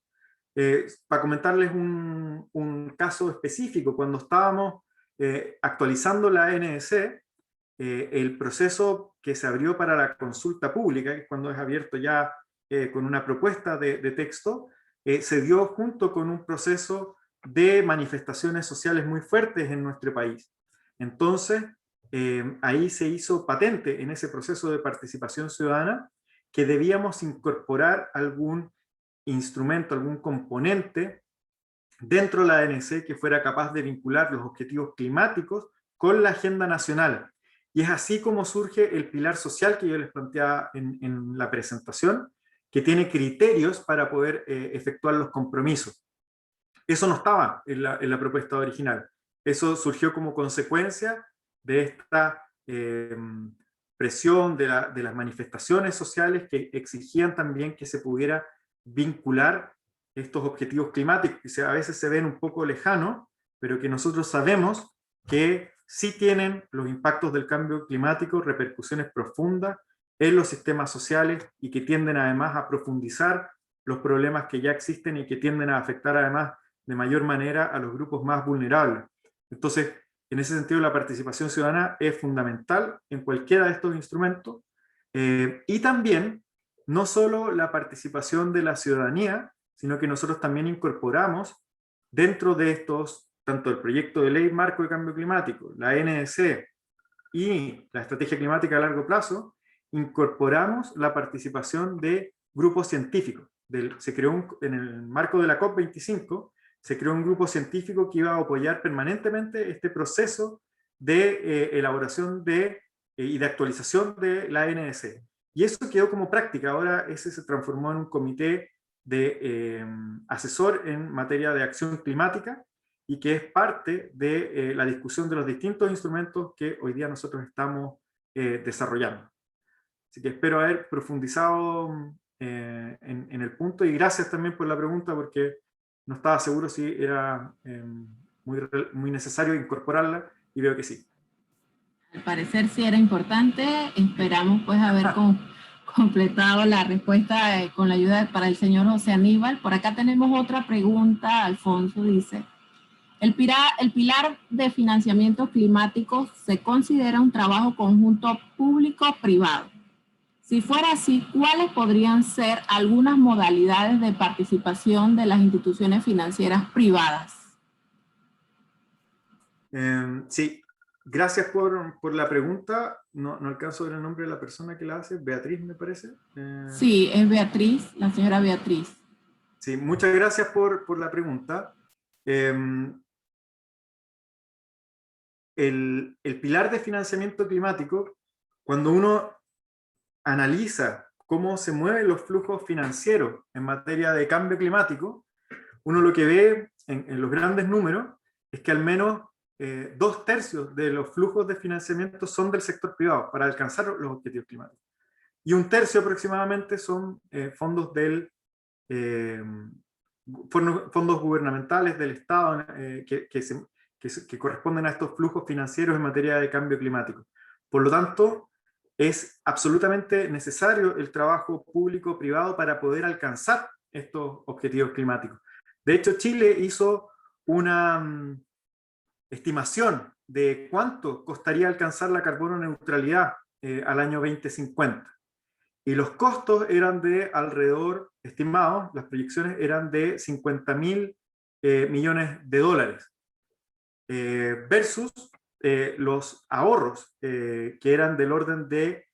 Para comentarles un caso específico, cuando estábamos actualizando la ANS, el proceso que se abrió para la consulta pública, que es cuando es abierto ya con una propuesta de texto, se dio junto con un proceso de manifestaciones sociales muy fuertes en nuestro país. Entonces, ahí se hizo patente en ese proceso de participación ciudadana que debíamos incorporar algún instrumento, algún componente dentro de la ANC que fuera capaz de vincular los objetivos climáticos con la agenda nacional. Y es así como surge el pilar social que yo les planteaba en la presentación, que tiene criterios para poder efectuar los compromisos. Eso no estaba en la propuesta original. Eso surgió como consecuencia de esta presión de las manifestaciones sociales que exigían también que se pudiera vincular estos objetivos climáticos, que a veces se ven un poco lejanos, pero que nosotros sabemos que sí tienen los impactos del cambio climático repercusiones profundas en los sistemas sociales, y que tienden además a profundizar los problemas que ya existen y que tienden a afectar además de mayor manera a los grupos más vulnerables. Entonces, en ese sentido, la participación ciudadana es fundamental en cualquiera de estos instrumentos, y también, no solo la participación de la ciudadanía, sino que nosotros también incorporamos dentro de estos, tanto el proyecto de ley marco de cambio climático, la NDC y la estrategia climática a largo plazo, incorporamos la participación de grupos científicos. Se creó en el marco de la COP25, se creó un grupo científico que iba a apoyar permanentemente este proceso de elaboración y de actualización de la NDC. Y eso quedó como práctica. Ahora ese se transformó en un comité de asesor en materia de acción climática, y que es parte de la discusión de los distintos instrumentos que hoy día nosotros estamos desarrollando. Así que espero haber profundizado en el punto, y gracias también por la pregunta, porque no estaba seguro si era muy necesario incorporarla, y veo que sí. Al parecer sí era importante. Esperamos pues haber completado la respuesta con la ayuda para el señor José Aníbal. Por acá tenemos otra pregunta. Alfonso dice: ¿El pilar de financiamiento climático se considera un trabajo conjunto público-privado? Si fuera así, ¿cuáles podrían ser algunas modalidades de participación de las instituciones financieras privadas? Sí, gracias por la pregunta. No alcanzo a ver el nombre de la persona que la hace. Beatriz, me parece. Sí, es Beatriz, la señora Beatriz. Sí, muchas gracias por la pregunta. El pilar de financiamiento climático, cuando uno analiza cómo se mueven los flujos financieros en materia de cambio climático, uno lo que ve en los grandes números es que al menos 2/3 de los flujos de financiamiento son del sector privado para alcanzar los objetivos climáticos. Y 1/3 aproximadamente son fondos gubernamentales del Estado que corresponden a estos flujos financieros en materia de cambio climático. Por lo tanto, es absolutamente necesario el trabajo público-privado para poder alcanzar estos objetivos climáticos. De hecho, Chile hizo una estimación de cuánto costaría alcanzar la carbono neutralidad al año 2050. Y los costos eran de alrededor, estimados, las proyecciones eran de 50.000 millones de dólares, versus los ahorros que eran del orden de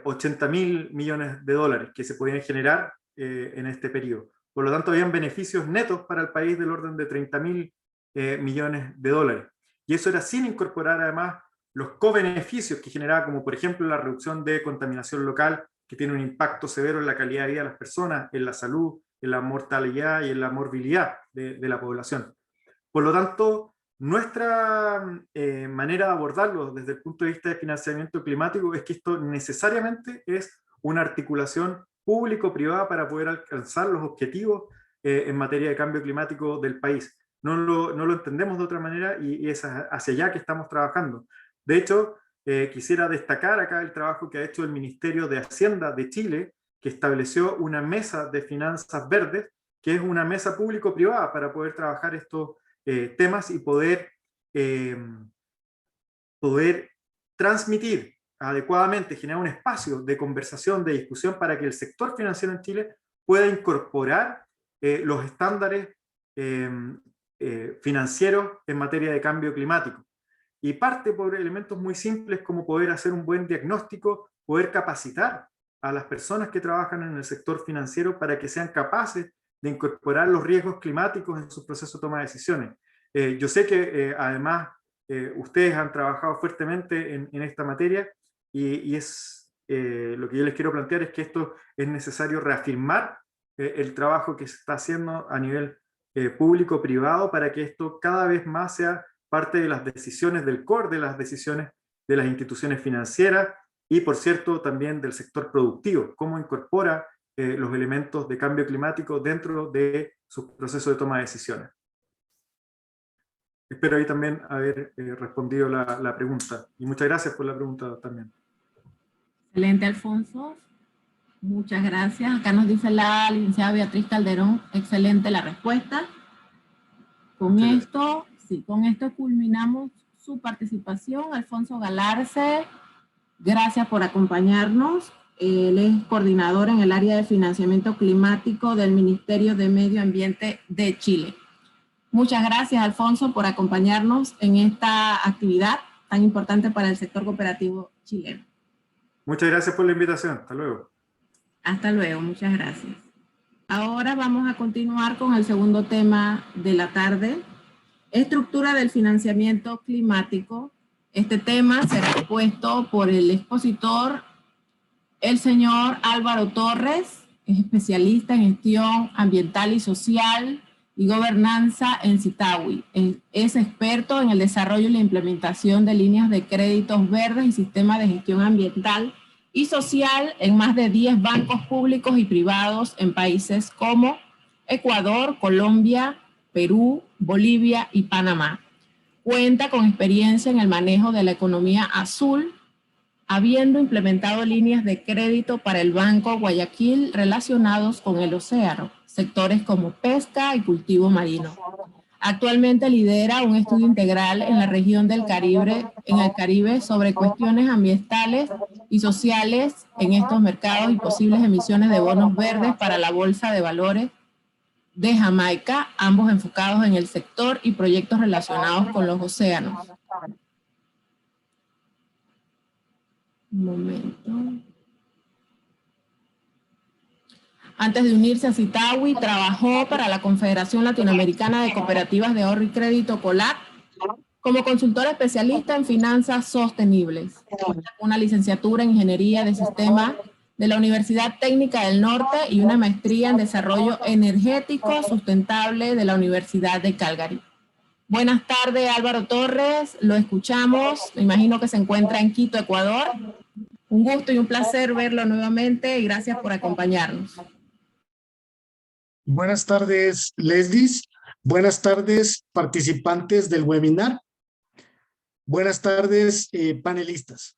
80.000 millones de dólares que se podían generar en este periodo. Por lo tanto, habían beneficios netos para el país del orden de 30.000 millones de dólares. Y eso era sin incorporar además los co-beneficios que generaba, como por ejemplo la reducción de contaminación local, que tiene un impacto severo en la calidad de vida de las personas, en la salud, en la mortalidad y en la morbilidad de la población. Por lo tanto, nuestra manera de abordarlo desde el punto de vista de financiamiento climático es que esto necesariamente es una articulación público-privada para poder alcanzar los objetivos en materia de cambio climático del país. No lo entendemos de otra manera y es hacia allá que estamos trabajando. De hecho, quisiera destacar acá el trabajo que ha hecho el Ministerio de Hacienda de Chile, que estableció una mesa de finanzas verdes, que es una mesa público-privada para poder trabajar estos temas y poder transmitir adecuadamente, generar un espacio de conversación, de discusión para que el sector financiero en Chile pueda incorporar los estándares financieros en materia de cambio climático. Y parte por elementos muy simples como poder hacer un buen diagnóstico, poder capacitar a las personas que trabajan en el sector financiero para que sean capaces de incorporar los riesgos climáticos en su proceso de toma de decisiones. Yo sé que además ustedes han trabajado fuertemente en esta materia y es lo que yo les quiero plantear es que esto es necesario reafirmar el trabajo que se está haciendo a nivel público-privado para que esto cada vez más sea parte de las decisiones del core, de las decisiones de las instituciones financieras y, por cierto, también del sector productivo, cómo incorpora los elementos de cambio climático dentro de su proceso de toma de decisiones. Espero ahí también haber respondido la pregunta. Y muchas gracias por la pregunta también. Excelente, Alfonso. Muchas gracias. Acá nos dice la licenciada Beatriz Calderón, excelente la respuesta. Con esto culminamos su participación. Alfonso Galarce, gracias por acompañarnos. Él es coordinador en el área de financiamiento climático del Ministerio de Medio Ambiente de Chile. Muchas gracias, Alfonso, por acompañarnos en esta actividad tan importante para el sector cooperativo chileno. Muchas gracias por la invitación. Hasta luego. Hasta luego, muchas gracias. Ahora vamos a continuar con el segundo tema de la tarde, estructura del financiamiento climático. Este tema será expuesto por el expositor, el señor Álvaro Torres, es especialista en gestión ambiental y social y gobernanza en Sitawi. Es experto en el desarrollo y la implementación de líneas de créditos verdes y sistemas de gestión ambiental y social en más de 10 bancos públicos y privados en países como Ecuador, Colombia, Perú, Bolivia y Panamá. Cuenta con experiencia en el manejo de la economía azul, habiendo implementado líneas de crédito para el Banco Guayaquil relacionados con el océano, sectores como pesca y cultivo marino. Actualmente lidera un estudio integral en la región del Caribe sobre cuestiones ambientales y sociales en estos mercados y posibles emisiones de bonos verdes para la Bolsa de Valores de Jamaica, ambos enfocados en el sector y proyectos relacionados con los océanos. Un momento. Antes de unirse a Sitawi, trabajó para la Confederación Latinoamericana de Cooperativas de Ahorro y Crédito, COLAC, como consultora especialista en finanzas sostenibles. Una licenciatura en Ingeniería de Sistemas de la Universidad Técnica del Norte y una maestría en Desarrollo Energético Sustentable de la Universidad de Calgary. Buenas tardes, Álvaro Torres, lo escuchamos, me imagino que se encuentra en Quito, Ecuador. Un gusto y un placer verlo nuevamente y gracias por acompañarnos. Buenas tardes, Leslie. Buenas tardes, participantes del webinar. Buenas tardes, panelistas.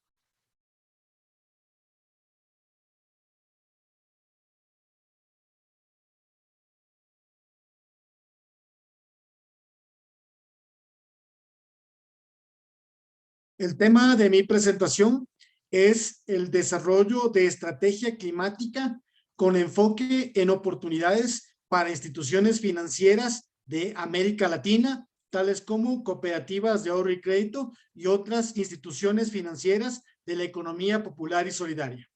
El tema de mi presentación es el desarrollo de estrategia climática con enfoque en oportunidades para instituciones financieras de América Latina, tales como cooperativas de ahorro y crédito y otras instituciones financieras de la economía popular y solidaria.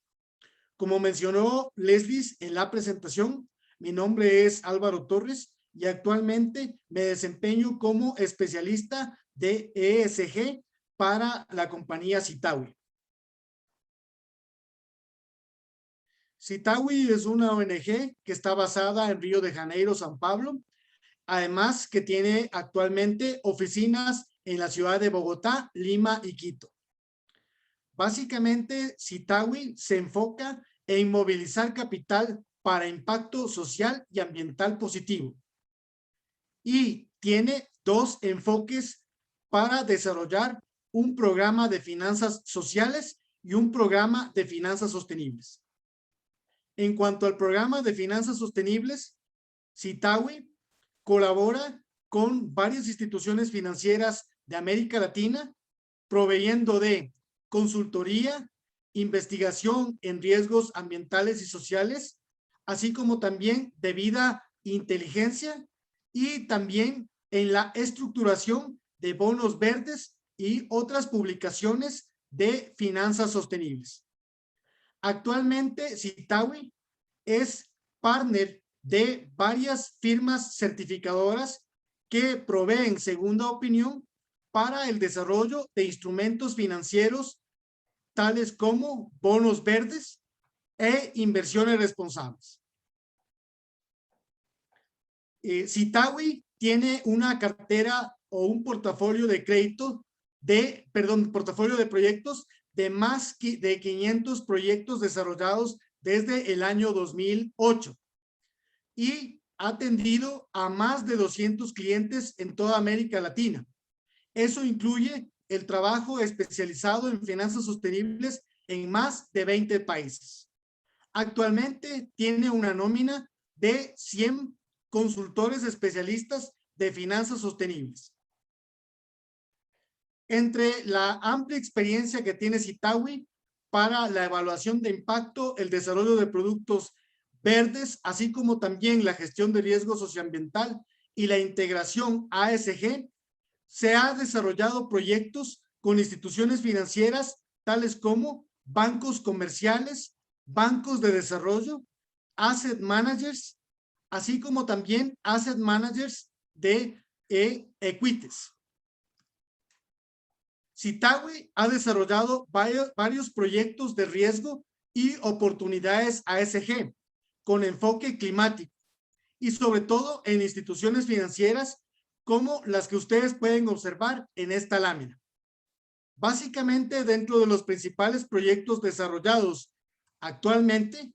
Como mencionó Leslie en la presentación, mi nombre es Álvaro Torres y actualmente me desempeño como especialista de ESG para la compañía Sitawi. Citawi es una ONG que está basada en Río de Janeiro, San Pablo, además que tiene actualmente oficinas en la ciudad de Bogotá, Lima y Quito. Básicamente, Citawi se enfoca en movilizar capital para impacto social y ambiental positivo. Y tiene dos enfoques para desarrollar un programa de finanzas sociales y un programa de finanzas sostenibles. En cuanto al programa de finanzas sostenibles, Citawi colabora con varias instituciones financieras de América Latina, proveyendo de consultoría, investigación en riesgos ambientales y sociales, así como también debida inteligencia y también en la estructuración de bonos verdes y otras publicaciones de finanzas sostenibles. Actualmente, Citawi es partner de varias firmas certificadoras que proveen segunda opinión para el desarrollo de instrumentos financieros tales como bonos verdes e inversiones responsables. Citawi tiene una cartera o un portafolio de crédito portafolio de proyectos de más de 500 proyectos desarrollados desde el año 2008 y ha atendido a más de 200 clientes en toda América Latina. Eso incluye el trabajo especializado en finanzas sostenibles en más de 20 países. Actualmente tiene una nómina de 100 consultores especialistas de finanzas sostenibles. Entre la amplia experiencia que tiene Citawi para la evaluación de impacto, el desarrollo de productos verdes, así como también la gestión de riesgo socioambiental y la integración ASG, se ha desarrollado proyectos con instituciones financieras tales como bancos comerciales, bancos de desarrollo, asset managers, así como también asset managers de equities. Citawi ha desarrollado varios proyectos de riesgo y oportunidades ASG con enfoque climático y sobre todo en instituciones financieras como las que ustedes pueden observar en esta lámina. Básicamente, dentro de los principales proyectos desarrollados actualmente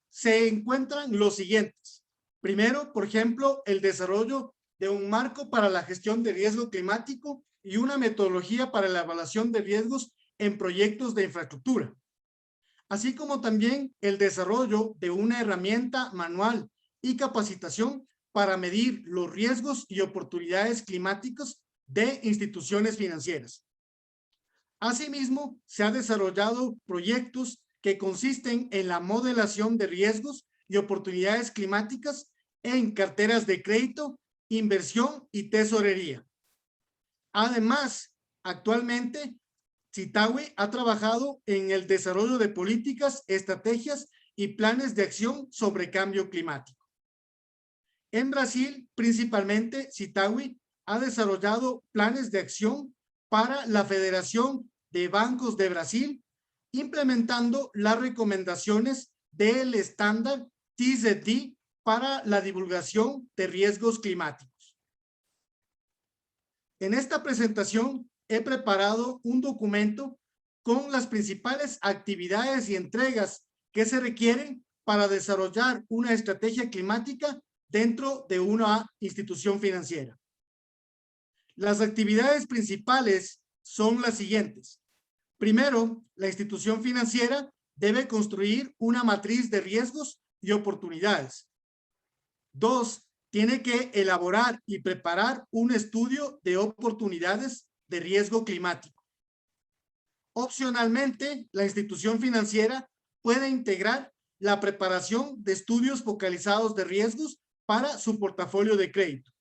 se encuentran los siguientes. Primero, por ejemplo, el desarrollo de un marco para la gestión de riesgo climático y una metodología para la evaluación de riesgos en proyectos de infraestructura, así como también el desarrollo de una herramienta manual y capacitación para medir los riesgos y oportunidades climáticos de instituciones financieras. Asimismo, se han desarrollado proyectos que consisten en la modelación de riesgos y oportunidades climáticas en carteras de crédito, inversión y tesorería. Además, actualmente, Citawi ha trabajado en el desarrollo de políticas, estrategias y planes de acción sobre cambio climático. En Brasil, principalmente, Citawi ha desarrollado planes de acción para la Federación de Bancos de Brasil, implementando las recomendaciones del estándar TZD para la divulgación de riesgos climáticos. En esta presentación he preparado un documento con las principales actividades y entregas que se requieren para desarrollar una estrategia climática dentro de una institución financiera. Las actividades principales son las siguientes. Primero, la institución financiera debe construir una matriz de riesgos y oportunidades. Dos, tiene que elaborar y preparar un estudio de oportunidades de riesgo climático. Opcionalmente, la institución financiera puede integrar la preparación de estudios focalizados de riesgos para su portafolio de crédito.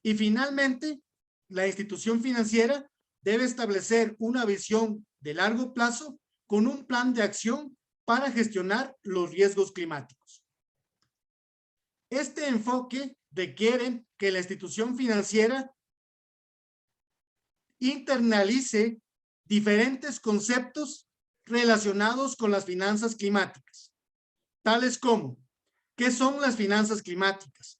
Y finalmente, la institución financiera debe establecer una visión de largo plazo con un plan de acción para gestionar los riesgos climáticos. Este enfoque requiere que la institución financiera internalice diferentes conceptos relacionados con las finanzas climáticas. tales como, ¿qué son las finanzas climáticas?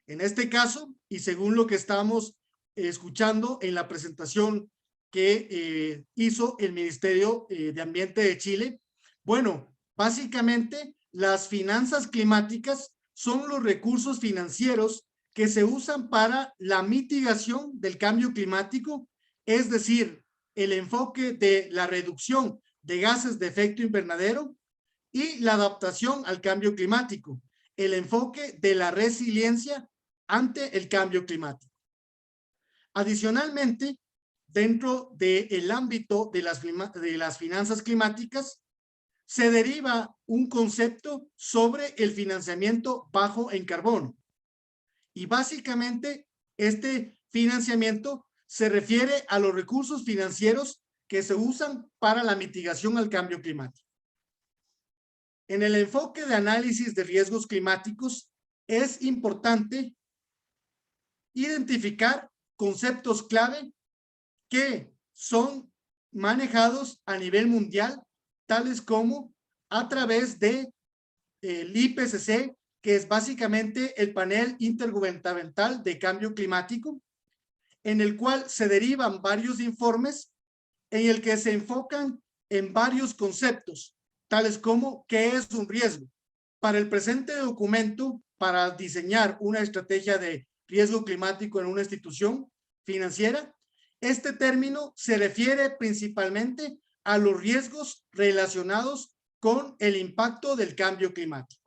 En este caso, y según lo que estamos escuchando en la presentación que hizo el Ministerio de Ambiente de Chile, bueno, básicamente las finanzas climáticas son los recursos financieros que se usan para la mitigación del cambio climático, es decir, el enfoque de la reducción de gases de efecto invernadero y la adaptación al cambio climático, el enfoque de la resiliencia ante el cambio climático. Adicionalmente, dentro del ámbito de las finanzas climáticas, se deriva un concepto sobre el financiamiento bajo en carbono. Y básicamente, este financiamiento se refiere a los recursos financieros que se usan para la mitigación al cambio climático. En el enfoque de análisis de riesgos climáticos, es importante identificar conceptos clave que son manejados a nivel mundial, tales como a través de el IPCC, que es básicamente el panel intergubernamental de cambio climático, en el cual se derivan varios informes en el que se enfocan en varios conceptos, tales como qué es un riesgo. Para el presente documento, para diseñar una estrategia de riesgo climático en una institución financiera, este término se refiere principalmente a los riesgos relacionados con el impacto del cambio climático.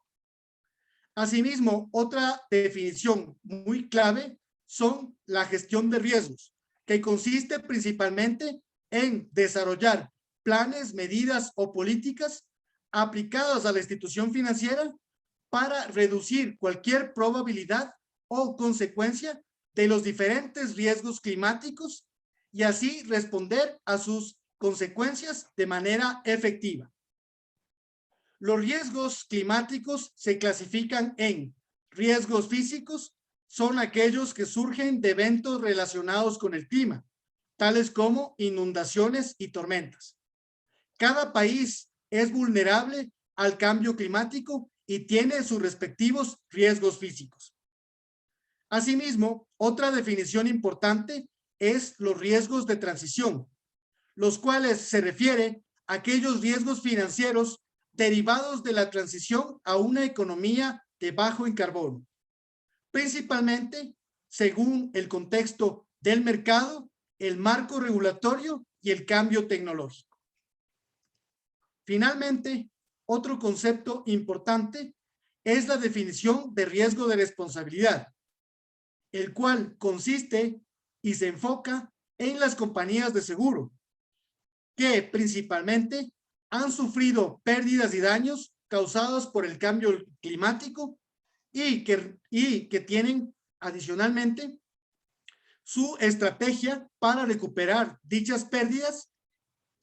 Asimismo, otra definición muy clave son la gestión de riesgos, que consiste principalmente en desarrollar planes, medidas o políticas aplicadas a la institución financiera para reducir cualquier probabilidad o consecuencia de los diferentes riesgos climáticos y así responder a sus consecuencias de manera efectiva. Los riesgos climáticos se clasifican en riesgos físicos, son aquellos que surgen de eventos relacionados con el clima, tales como inundaciones y tormentas. Cada país es vulnerable al cambio climático y tiene sus respectivos riesgos físicos. Asimismo, otra definición importante es los riesgos de transición, los cuales se refieren a aquellos riesgos financieros derivados de la transición a una economía de bajo en carbono, principalmente según el contexto del mercado, el marco regulatorio y el cambio tecnológico. Finalmente, otro concepto importante es la definición de riesgo de responsabilidad, el cual consiste y se enfoca en las compañías de seguro, que principalmente han sufrido pérdidas y daños causados por el cambio climático y que tienen adicionalmente su estrategia para recuperar dichas pérdidas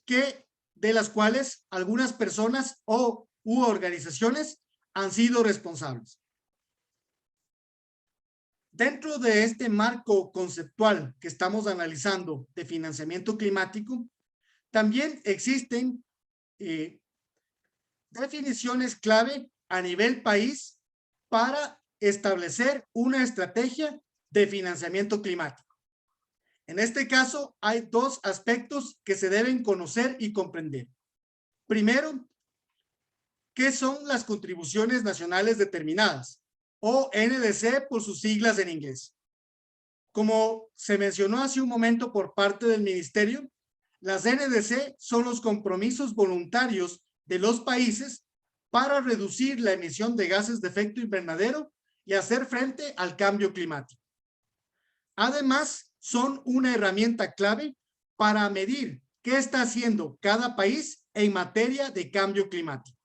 de las cuales algunas personas u organizaciones han sido responsables. Dentro de este marco conceptual que estamos analizando de financiamiento climático, también existen definiciones clave a nivel país para establecer una estrategia de financiamiento climático. En este caso, hay dos aspectos que se deben conocer y comprender. Primero, ¿qué son las contribuciones nacionales determinadas? O NDC por sus siglas en inglés. Como se mencionó hace un momento por parte del ministerio, las NDC son los compromisos voluntarios de los países para reducir la emisión de gases de efecto invernadero y hacer frente al cambio climático. Además, son una herramienta clave para medir qué está haciendo cada país en materia de cambio climático.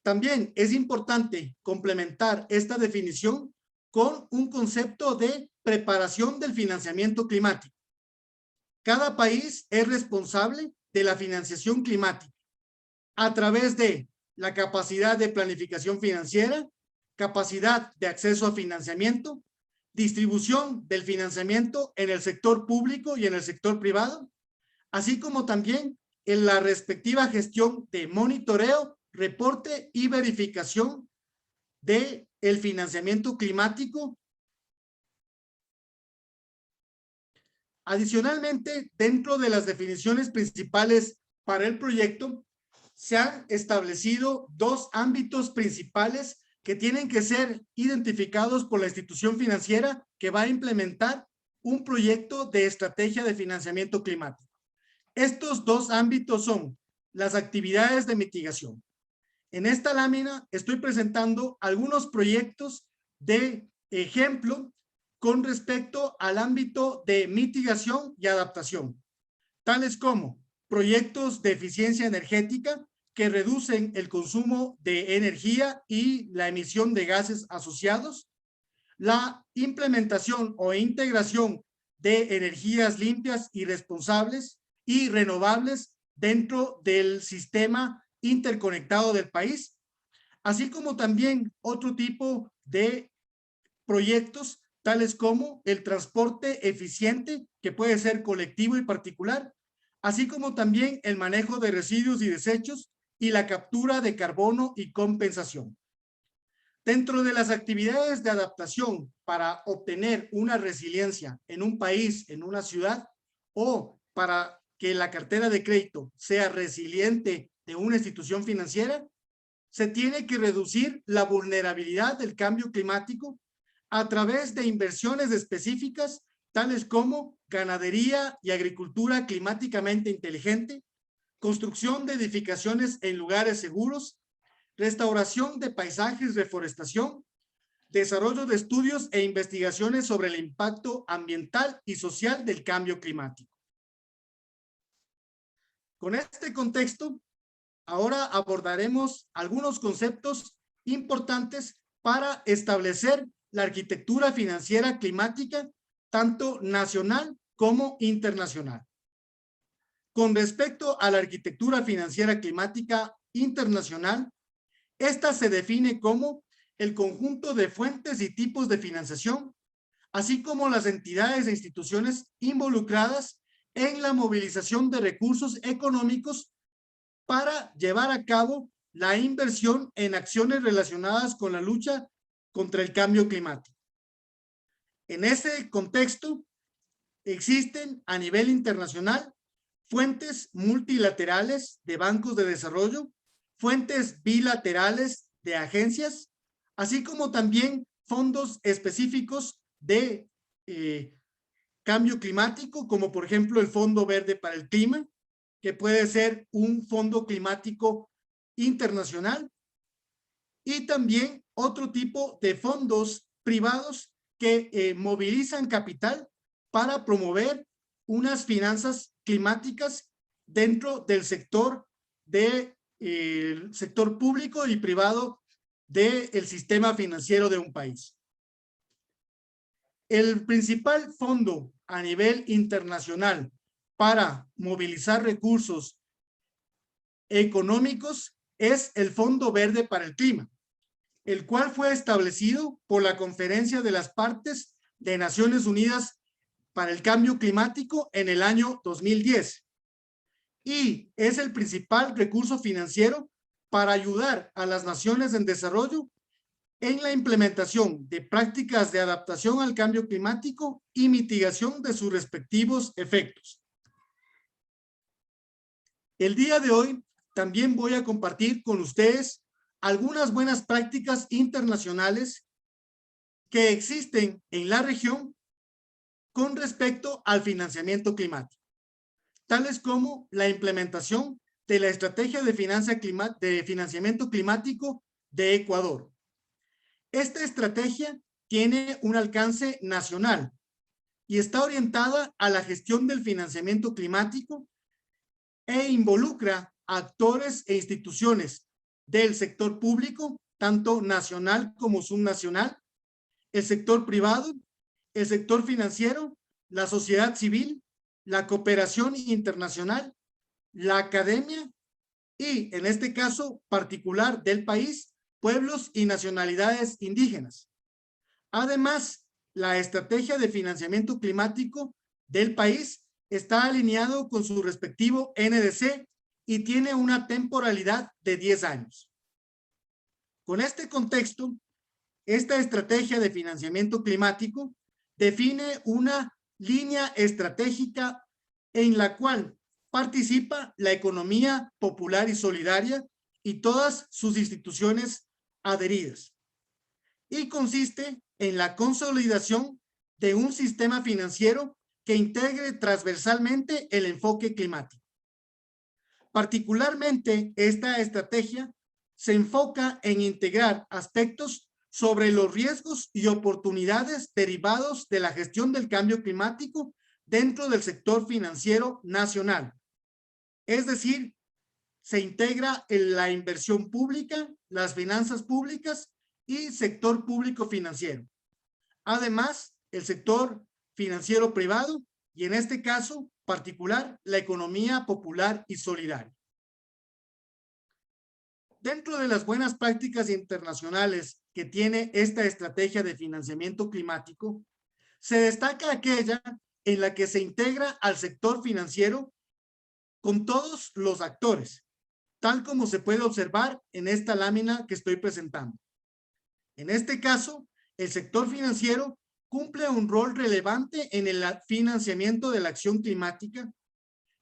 También es importante complementar esta definición con un concepto de preparación del financiamiento climático. Cada país es responsable de la financiación climática a través de la capacidad de planificación financiera, capacidad de acceso a financiamiento, distribución del financiamiento en el sector público y en el sector privado, así como también en la respectiva gestión de monitoreo reporte y verificación del financiamiento climático. Adicionalmente, dentro de las definiciones principales para el proyecto, se han establecido dos ámbitos principales que tienen que ser identificados por la institución financiera que va a implementar un proyecto de estrategia de financiamiento climático. Estos dos ámbitos son las actividades de mitigación. En esta lámina estoy presentando algunos proyectos de ejemplo con respecto al ámbito de mitigación y adaptación, tales como proyectos de eficiencia energética que reducen el consumo de energía y la emisión de gases asociados, la implementación o integración de energías limpias y responsables y renovables dentro del sistema interconectado del país, así como también otro tipo de proyectos tales como el transporte eficiente, que puede ser colectivo y particular, así como también el manejo de residuos y desechos y la captura de carbono y compensación. Dentro de las actividades de adaptación para obtener una resiliencia en un país, en una ciudad, o para que la cartera de crédito sea resiliente de una institución financiera, se tiene que reducir la vulnerabilidad del cambio climático a través de inversiones específicas, tales como ganadería y agricultura climáticamente inteligente, construcción de edificaciones en lugares seguros, restauración de paisajes, reforestación, desarrollo de estudios e investigaciones sobre el impacto ambiental y social del cambio climático. Con este contexto, ahora abordaremos algunos conceptos importantes para establecer la arquitectura financiera climática, tanto nacional como internacional. Con respecto a la arquitectura financiera climática internacional, esta se define como el conjunto de fuentes y tipos de financiación, así como las entidades e instituciones involucradas en la movilización de recursos económicos para llevar a cabo la inversión en acciones relacionadas con la lucha contra el cambio climático. En ese contexto, existen a nivel internacional fuentes multilaterales de bancos de desarrollo, fuentes bilaterales de agencias, así como también fondos específicos de cambio climático, como por ejemplo el Fondo Verde para el Clima, que puede ser un fondo climático internacional, y también otro tipo de fondos privados que movilizan capital para promover unas finanzas climáticas dentro del sector sector público y privado del sistema financiero de un país. El principal fondo a nivel internacional para movilizar recursos económicos es el Fondo Verde para el Clima, el cual fue establecido por la Conferencia de las Partes de Naciones Unidas para el Cambio Climático en el año 2010 y es el principal recurso financiero para ayudar a las naciones en desarrollo en la implementación de prácticas de adaptación al cambio climático y mitigación de sus respectivos efectos. El día de hoy también voy a compartir con ustedes algunas buenas prácticas internacionales que existen en la región con respecto al financiamiento climático, tales como la implementación de la Estrategia de Financiamiento Climático de Ecuador. Esta estrategia tiene un alcance nacional y está orientada a la gestión del financiamiento climático e involucra a actores e instituciones del sector público, tanto nacional como subnacional, el sector privado, el sector financiero, la sociedad civil, la cooperación internacional, la academia y, en este caso particular del país, pueblos y nacionalidades indígenas. Además, la estrategia de financiamiento climático del país está alineado con su respectivo NDC y tiene una temporalidad de 10 años. Con este contexto, esta estrategia de financiamiento climático define una línea estratégica en la cual participa la economía popular y solidaria y todas sus instituciones adheridas. Y consiste en la consolidación de un sistema financiero que integre transversalmente el enfoque climático. Particularmente, esta estrategia se enfoca en integrar aspectos sobre los riesgos y oportunidades derivados de la gestión del cambio climático dentro del sector financiero nacional. Es decir, se integra en la inversión pública, las finanzas públicas y sector público financiero. Además, el sector financiero privado y en este caso particular, la economía popular y solidaria. Dentro de las buenas prácticas internacionales que tiene esta estrategia de financiamiento climático, se destaca aquella en la que se integra al sector financiero con todos los actores, tal como se puede observar en esta lámina que estoy presentando. En este caso, el sector financiero cumple un rol relevante en el financiamiento de la acción climática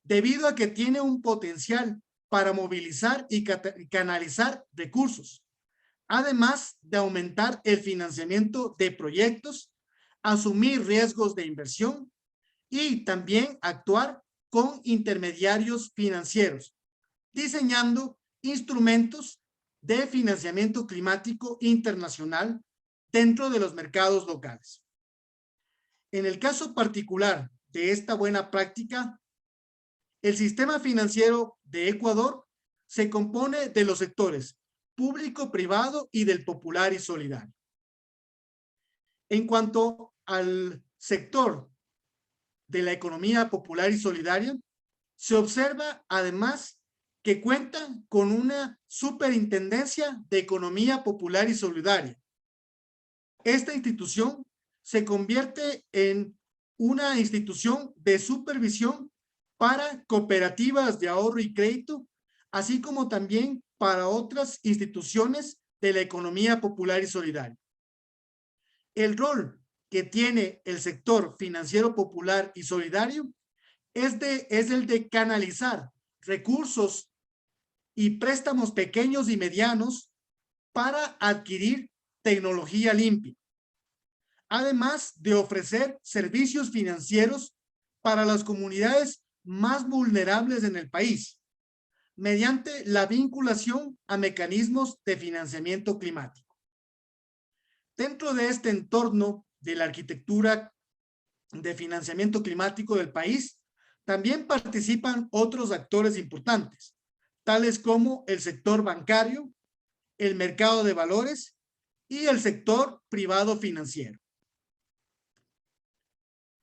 debido a que tiene un potencial para movilizar y canalizar recursos, además de aumentar el financiamiento de proyectos, asumir riesgos de inversión y también actuar con intermediarios financieros, diseñando instrumentos de financiamiento climático internacional dentro de los mercados locales. En el caso particular de esta buena práctica, el sistema financiero de Ecuador se compone de los sectores público, privado y del popular y solidario. En cuanto al sector de la economía popular y solidaria, se observa además que cuenta con una superintendencia de economía popular y solidaria. Esta institución se convierte en una institución de supervisión para cooperativas de ahorro y crédito, así como también para otras instituciones de la economía popular y solidaria. El rol que tiene el sector financiero popular y solidario es el de canalizar recursos y préstamos pequeños y medianos para adquirir tecnología limpia, además de ofrecer servicios financieros para las comunidades más vulnerables en el país, mediante la vinculación a mecanismos de financiamiento climático. Dentro de este entorno de la arquitectura de financiamiento climático del país, también participan otros actores importantes, tales como el sector bancario, el mercado de valores y el sector privado financiero.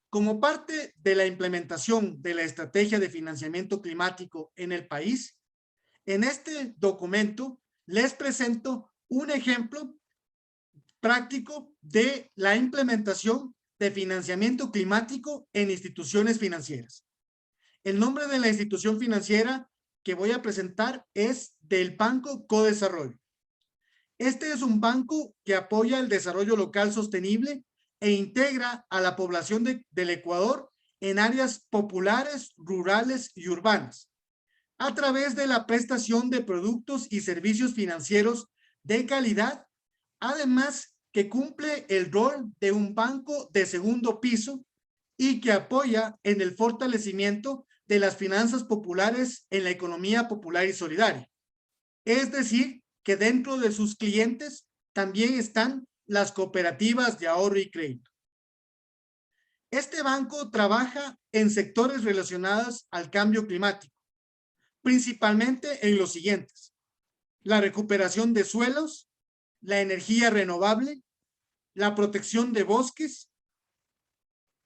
Como parte de la implementación de la estrategia de financiamiento climático en el país, en este documento les presento un ejemplo práctico de la implementación de financiamiento climático en instituciones financieras. El nombre de la institución financiera que voy a presentar es del Banco Codesarrollo. Este es un banco que apoya el desarrollo local sostenible e integra a la población del Ecuador en áreas populares, rurales y urbanas, a través de la prestación de productos y servicios financieros de calidad, además que cumple el rol de un banco de segundo piso y que apoya en el fortalecimiento de las finanzas populares en la economía popular y solidaria. Es decir, que dentro de sus clientes también están las cooperativas de ahorro y crédito. Este banco trabaja en sectores relacionados al cambio climático, principalmente en los siguientes: la recuperación de suelos, la energía renovable, la protección de bosques,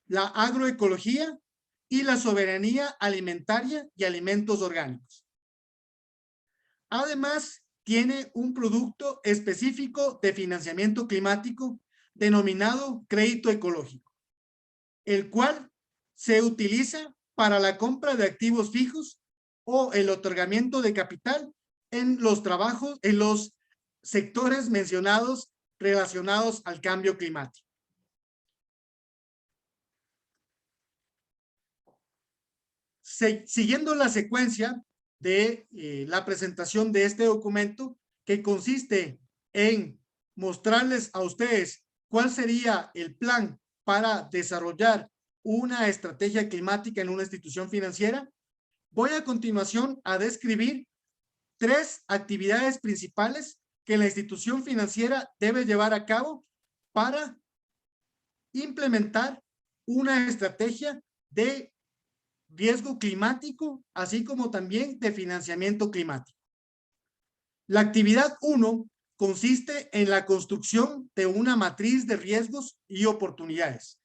la agroecología y la soberanía alimentaria y alimentos orgánicos. Además, tiene un producto específico de financiamiento climático denominado crédito ecológico, el cual se utiliza para la compra de activos fijos o el otorgamiento de capital en los trabajos, en los sectores mencionados relacionados al cambio climático. Siguiendo la secuencia de la presentación de este documento, que consiste en mostrarles a ustedes cuál sería el plan para desarrollar una estrategia climática en una institución financiera, voy a continuación a describir 3 actividades principales que la institución financiera debe llevar a cabo para implementar una estrategia de riesgo climático, así como también de financiamiento climático. La actividad 1 consiste en la construcción de una matriz de riesgos y oportunidades,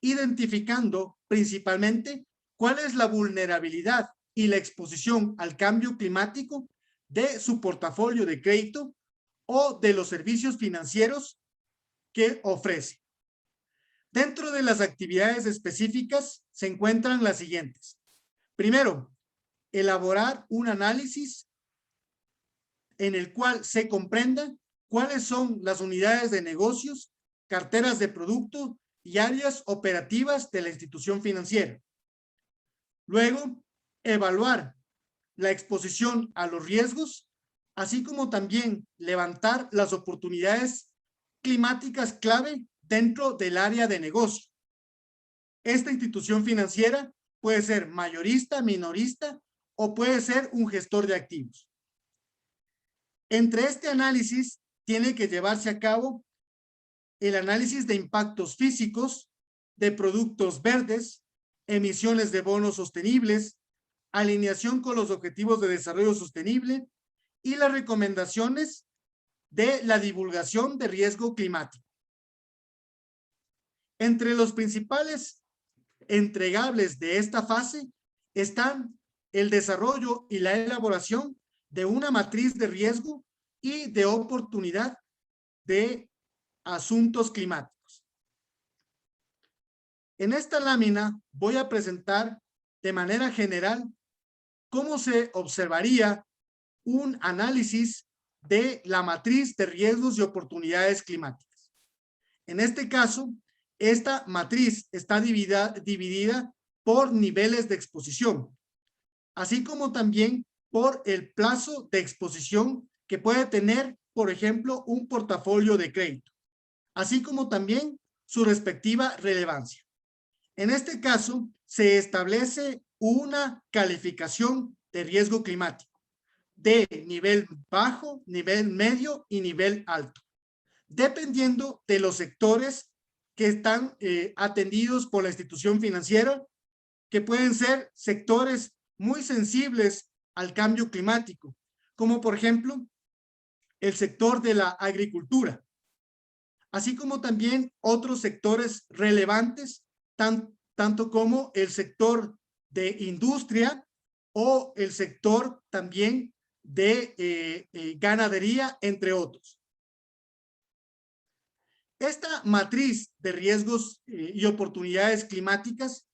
identificando principalmente cuál es la vulnerabilidad y la exposición al cambio climático de su portafolio de crédito o de los servicios financieros que ofrece. Dentro de las actividades específicas se encuentran las siguientes. Primero, elaborar un análisis en el cual se comprenda cuáles son las unidades de negocios, carteras de producto y áreas operativas de la institución financiera. Luego, evaluar la exposición a los riesgos, así como también levantar las oportunidades climáticas clave dentro del área de negocio. Esta institución financiera puede ser mayorista, minorista o puede ser un gestor de activos. Entre este análisis tiene que llevarse a cabo el análisis de impactos físicos, de productos verdes, emisiones de bonos sostenibles, alineación con los objetivos de desarrollo sostenible y las recomendaciones de la divulgación de riesgo climático. Entre los principales entregables de esta fase están el desarrollo y la elaboración de una matriz de riesgo y de oportunidad de asuntos climáticos. En esta lámina voy a presentar de manera general cómo se observaría un análisis de la matriz de riesgos y oportunidades climáticas. En este caso, esta matriz está dividida por niveles de exposición, así como también por el plazo de exposición que puede tener, por ejemplo, un portafolio de crédito, así como también su respectiva relevancia. En este caso, se establece una calificación de riesgo climático de nivel bajo, nivel medio y nivel alto, dependiendo de los sectores que están atendidos por la institución financiera, que pueden ser sectores muy sensibles al cambio climático, como por ejemplo el sector de la agricultura, así como también otros sectores relevantes, tanto como el sector de industria o el sector también de ganadería, entre otros. Esta matriz de riesgos y oportunidades climáticas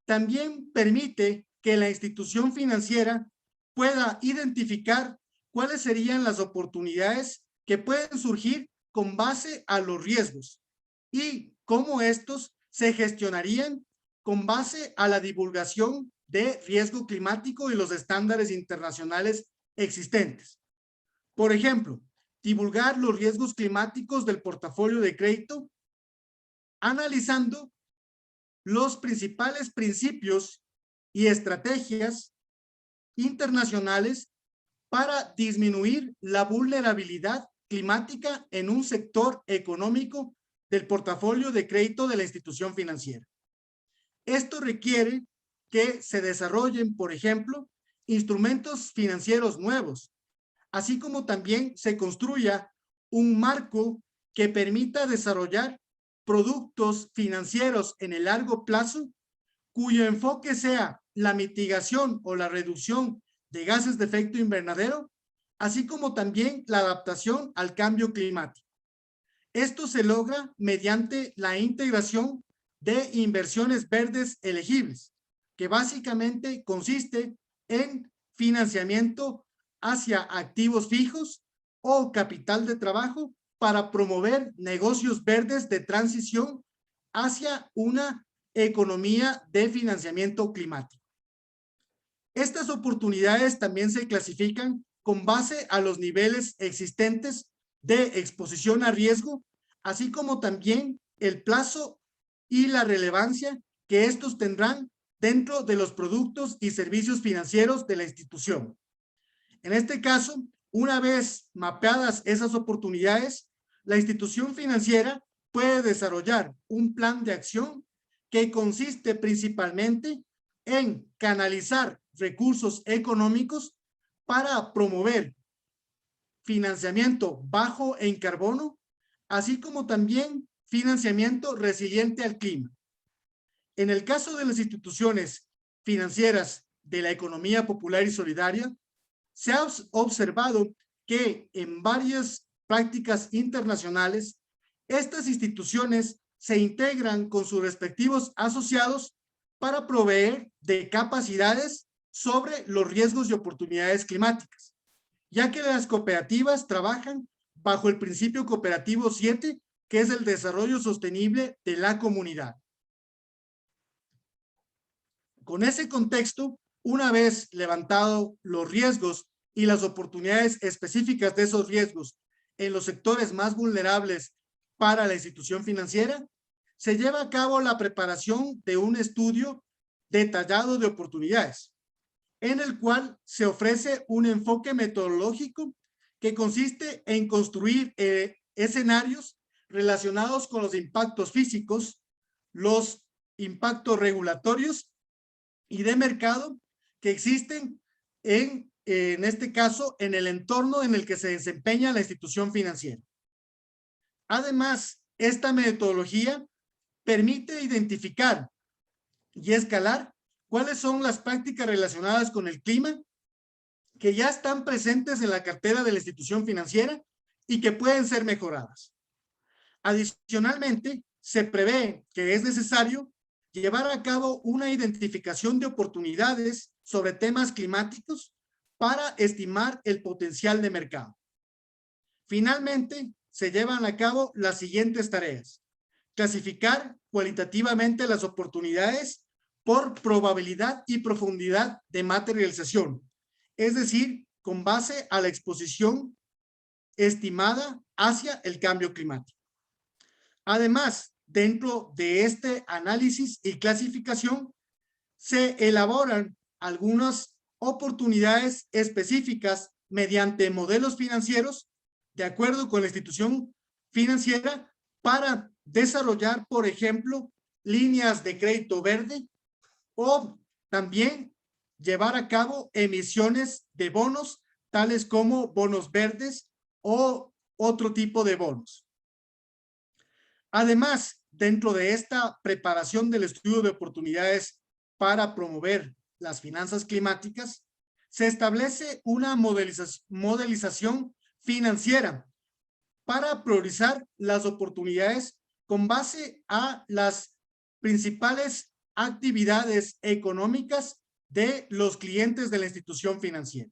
también permite que la institución financiera pueda identificar cuáles serían las oportunidades que pueden surgir con base a los riesgos y cómo estos se gestionarían con base a la divulgación de riesgo climático y los estándares internacionales existentes. Por ejemplo, divulgar los riesgos climáticos del portafolio de crédito, analizando los principales principios y estrategias internacionales para disminuir la vulnerabilidad climática en un sector económico del portafolio de crédito de la institución financiera. Esto requiere que se desarrollen, por ejemplo, instrumentos financieros nuevos, así como también se construya un marco que permita desarrollar productos financieros en el largo plazo, cuyo enfoque sea la mitigación o la reducción de gases de efecto invernadero, así como también la adaptación al cambio climático. Esto se logra mediante la integración de inversiones verdes elegibles, que básicamente consiste en financiamiento hacia activos fijos o capital de trabajo para promover negocios verdes de transición hacia una economía de financiamiento climático. Estas oportunidades también se clasifican con base a los niveles existentes de exposición a riesgo, así como también el plazo y la relevancia que estos tendrán dentro de los productos y servicios financieros de la institución. En este caso, una vez mapeadas esas oportunidades, la institución financiera puede desarrollar un plan de acción que consiste principalmente en canalizar recursos económicos para promover financiamiento bajo en carbono, así como también financiamiento resiliente al clima. En el caso de las instituciones financieras de la economía popular y solidaria, se ha observado que en varias prácticas internacionales, estas instituciones se integran con sus respectivos asociados para proveer de capacidades sobre los riesgos y oportunidades climáticas, ya que las cooperativas trabajan bajo el principio cooperativo 7, que es el desarrollo sostenible de la comunidad. Con ese contexto, una vez levantado los riesgos y las oportunidades específicas de esos riesgos en los sectores más vulnerables para la institución financiera, se lleva a cabo la preparación de un estudio detallado de oportunidades, en el cual se ofrece un enfoque metodológico que consiste en construir escenarios relacionados con los impactos físicos, los impactos regulatorios y de mercado que existen en este caso, en el entorno en el que se desempeña la institución financiera. Además, esta metodología permite identificar y escalar cuáles son las prácticas relacionadas con el clima que ya están presentes en la cartera de la institución financiera y que pueden ser mejoradas. Adicionalmente, se prevé que es necesario llevar a cabo una identificación de oportunidades sobre temas climáticos para estimar el potencial de mercado. Finalmente, se llevan a cabo las siguientes tareas: clasificar cualitativamente las oportunidades por probabilidad y profundidad de materialización, es decir, con base a la exposición estimada hacia el cambio climático. Además, dentro de este análisis y clasificación, se elaboran algunas oportunidades específicas mediante modelos financieros de acuerdo con la institución financiera para desarrollar, por ejemplo, líneas de crédito verde o también llevar a cabo emisiones de bonos, tales como bonos verdes o otro tipo de bonos. Además, dentro de esta preparación del estudio de oportunidades para promover las finanzas climáticas, se establece una modelización financiera para priorizar las oportunidades con base a las principales actividades económicas de los clientes de la institución financiera.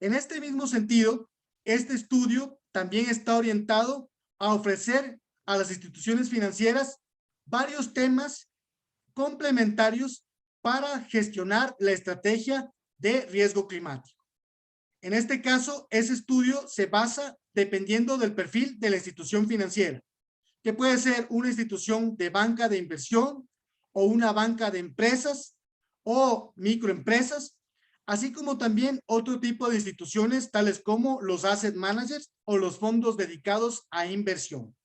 En este mismo sentido, este estudio también está orientado a ofrecer a las instituciones financieras varios temas complementarios para gestionar la estrategia de riesgo climático. En este caso, ese estudio se basa dependiendo del perfil de la institución financiera, que puede ser una institución de banca de inversión o una banca de empresas o microempresas, así como también otro tipo de instituciones tales como los asset managers o los fondos dedicados a inversión.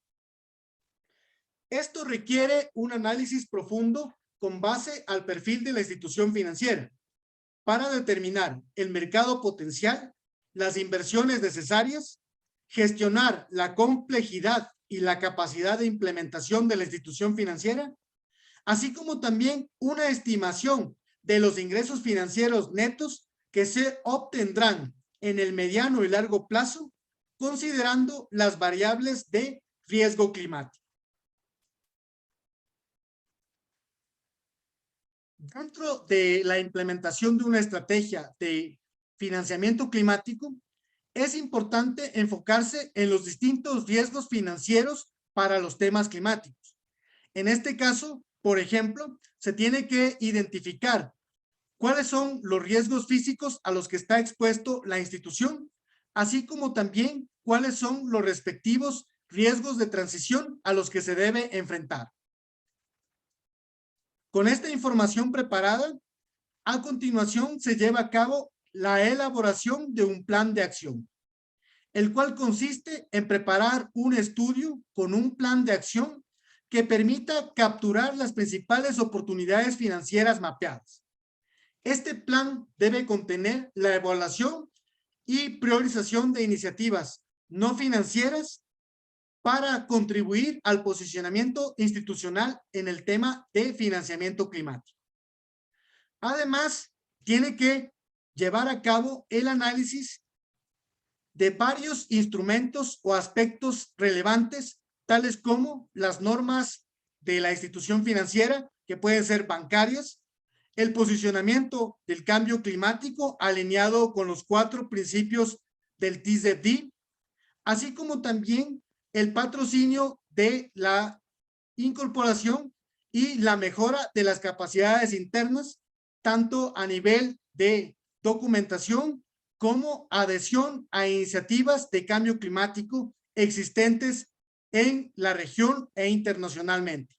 Esto requiere un análisis profundo con base al perfil de la institución financiera para determinar el mercado potencial, las inversiones necesarias, gestionar la complejidad y la capacidad de implementación de la institución financiera, así como también una estimación de los ingresos financieros netos que se obtendrán en el mediano y largo plazo, considerando las variables de riesgo climático. Dentro de la implementación de una estrategia de financiamiento climático, es importante enfocarse en los distintos riesgos financieros para los temas climáticos. En este caso, por ejemplo, se tiene que identificar cuáles son los riesgos físicos a los que está expuesto la institución, así como también cuáles son los respectivos riesgos de transición a los que se debe enfrentar. Con esta información preparada, a continuación se lleva a cabo la elaboración de un plan de acción, el cual consiste en preparar un estudio con un plan de acción que permita capturar las principales oportunidades financieras mapeadas. Este plan debe contener la evaluación y priorización de iniciativas no financieras para contribuir al posicionamiento institucional en el tema de financiamiento climático. Además, tiene que llevar a cabo el análisis de varios instrumentos o aspectos relevantes, tales como las normas de la institución financiera, que pueden ser bancarias, el posicionamiento del cambio climático alineado con los 4 principios del TCFD, así como también el patrocinio de la incorporación y la mejora de las capacidades internas, tanto a nivel de documentación como adhesión a iniciativas de cambio climático existentes en la región e internacionalmente.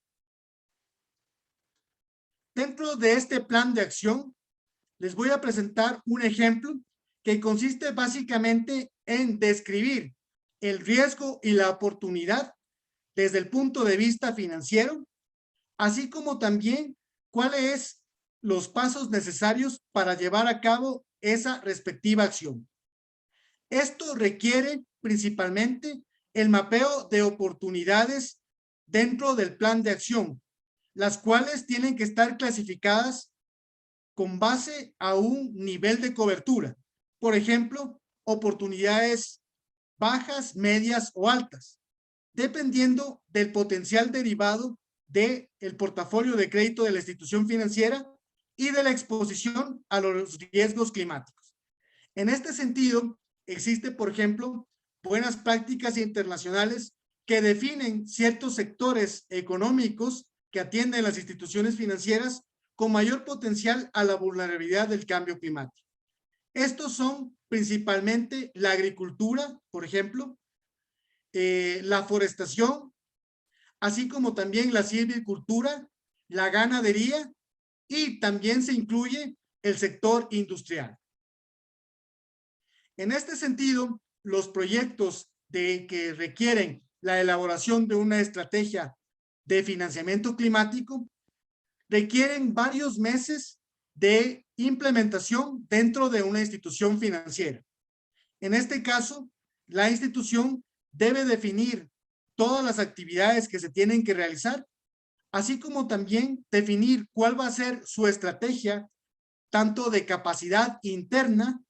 Dentro de este plan de acción, les voy a presentar un ejemplo que consiste básicamente en describir el riesgo y la oportunidad desde el punto de vista financiero, así como también cuáles son los pasos necesarios para llevar a cabo esa respectiva acción. Esto requiere principalmente el mapeo de oportunidades dentro del plan de acción, las cuales tienen que estar clasificadas con base a un nivel de cobertura. Por ejemplo, oportunidades bajas, medias o altas, dependiendo del potencial derivado del portafolio de crédito de la institución financiera y de la exposición a los riesgos climáticos. En este sentido, existe, por ejemplo, buenas prácticas internacionales que definen ciertos sectores económicos que atienden las instituciones financieras con mayor potencial a la vulnerabilidad del cambio climático. Estos son principalmente la agricultura, por ejemplo, la forestación, así como también la silvicultura, la ganadería y también se incluye el sector industrial. En este sentido, los proyectos que requieren la elaboración de una estrategia de financiamiento climático requieren varios meses de implementación dentro de una institución financiera. En este caso, la institución debe definir todas las actividades que se tienen que realizar, así como también definir cuál va a ser su estrategia, tanto de capacidad interna,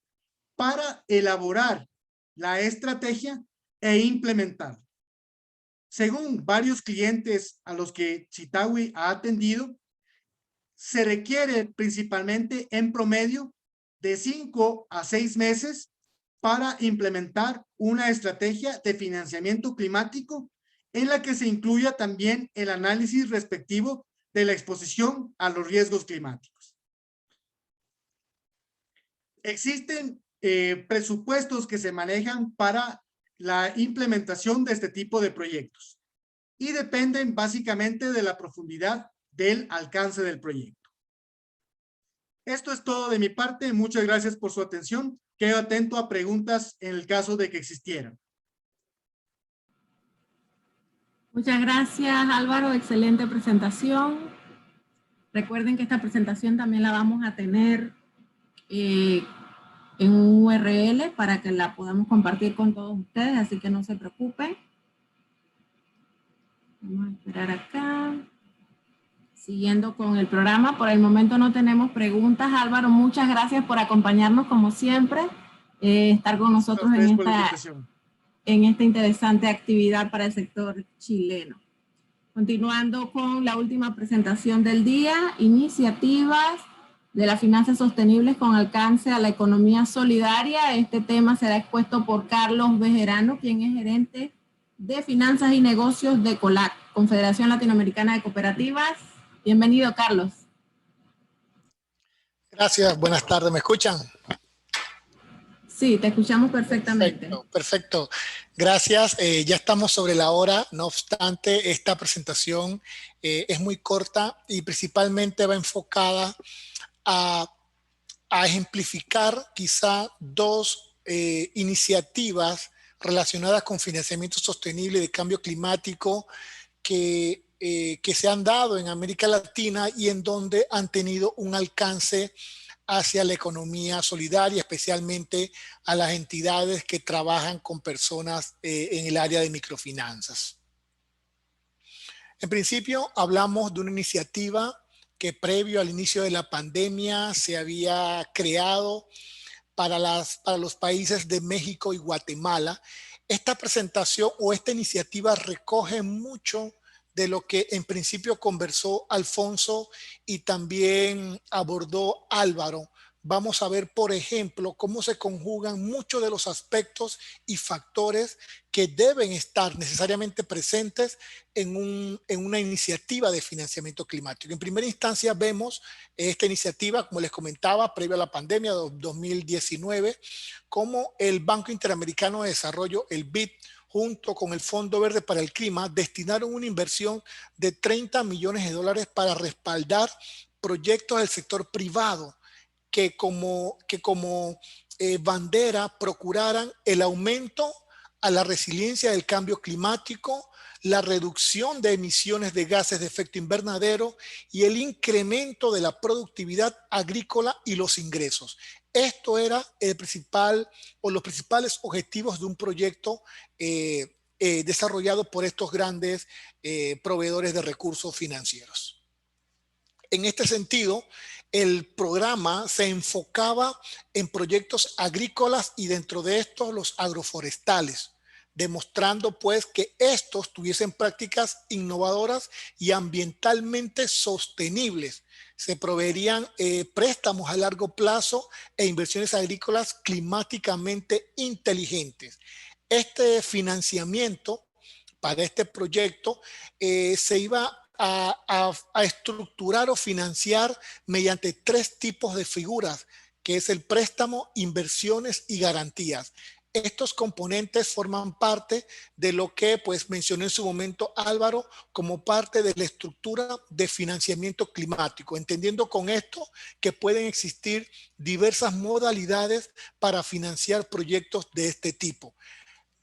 para elaborar la estrategia e implementar. Según varios clientes a los que Chitauri ha atendido, se requiere principalmente en promedio de 5 a 6 meses para implementar una estrategia de financiamiento climático en la que se incluya también el análisis respectivo de la exposición a los riesgos climáticos. Existen presupuestos que se manejan para la implementación de este tipo de proyectos y dependen básicamente de la profundidad del alcance del proyecto. Esto es todo de mi parte. Muchas gracias por su atención. Quedo atento a preguntas en el caso de que existieran. Muchas gracias, Álvaro. Excelente presentación. Recuerden que esta presentación también la vamos a tener en un URL para que la podamos compartir con todos ustedes, así que no se preocupen. Vamos a esperar acá. Siguiendo con el programa, por el momento no tenemos preguntas. Álvaro, muchas gracias por acompañarnos como siempre, estar con nosotros en esta interesante actividad para el sector chileno. Continuando con la última presentación del día, iniciativas de las finanzas sostenibles con alcance a la economía solidaria. Este tema será expuesto por Carlos Bejerano, quien es gerente de finanzas y negocios de COLAC, Confederación Latinoamericana de Cooperativas. Bienvenido, Carlos. Gracias, buenas tardes. ¿Me escuchan? Sí, te escuchamos perfectamente. Perfecto. Gracias. Ya estamos sobre la hora. No obstante, esta presentación es muy corta y principalmente va enfocada a ejemplificar quizá dos iniciativas relacionadas con financiamiento sostenible de cambio climático que se han dado en América Latina y en donde han tenido un alcance hacia la economía solidaria, especialmente a las entidades que trabajan con personas en el área de microfinanzas. En principio, hablamos de una iniciativa que previo al inicio de la pandemia se había creado para los países de México y Guatemala. Esta presentación o esta iniciativa recoge mucho de lo que en principio conversó Alfonso y también abordó Álvaro. Vamos a ver, por ejemplo, cómo se conjugan muchos de los aspectos y factores que deben estar necesariamente presentes en una iniciativa de financiamiento climático. En primera instancia vemos esta iniciativa, como les comentaba, previo a la pandemia de 2019, como el Banco Interamericano de Desarrollo, el BID, junto con el Fondo Verde para el Clima, destinaron una inversión de $30 millones para respaldar proyectos del sector privado que como bandera procuraran el aumento a la resiliencia del cambio climático, la reducción de emisiones de gases de efecto invernadero y el incremento de la productividad agrícola y los ingresos. Esto era el principal o los principales objetivos de un proyecto desarrollado por estos grandes proveedores de recursos financieros. En este sentido, el programa se enfocaba en proyectos agrícolas y dentro de estos los agroforestales, demostrando pues que estos tuviesen prácticas innovadoras y ambientalmente sostenibles. Se proveerían préstamos a largo plazo e inversiones agrícolas climáticamente inteligentes. Este financiamiento para este proyecto se iba a estructurar o financiar mediante 3 tipos de figuras, que es el préstamo, inversiones y garantías. Estos componentes forman parte de lo que pues mencionó en su momento Álvaro como parte de la estructura de financiamiento climático, entendiendo con esto que pueden existir diversas modalidades para financiar proyectos de este tipo.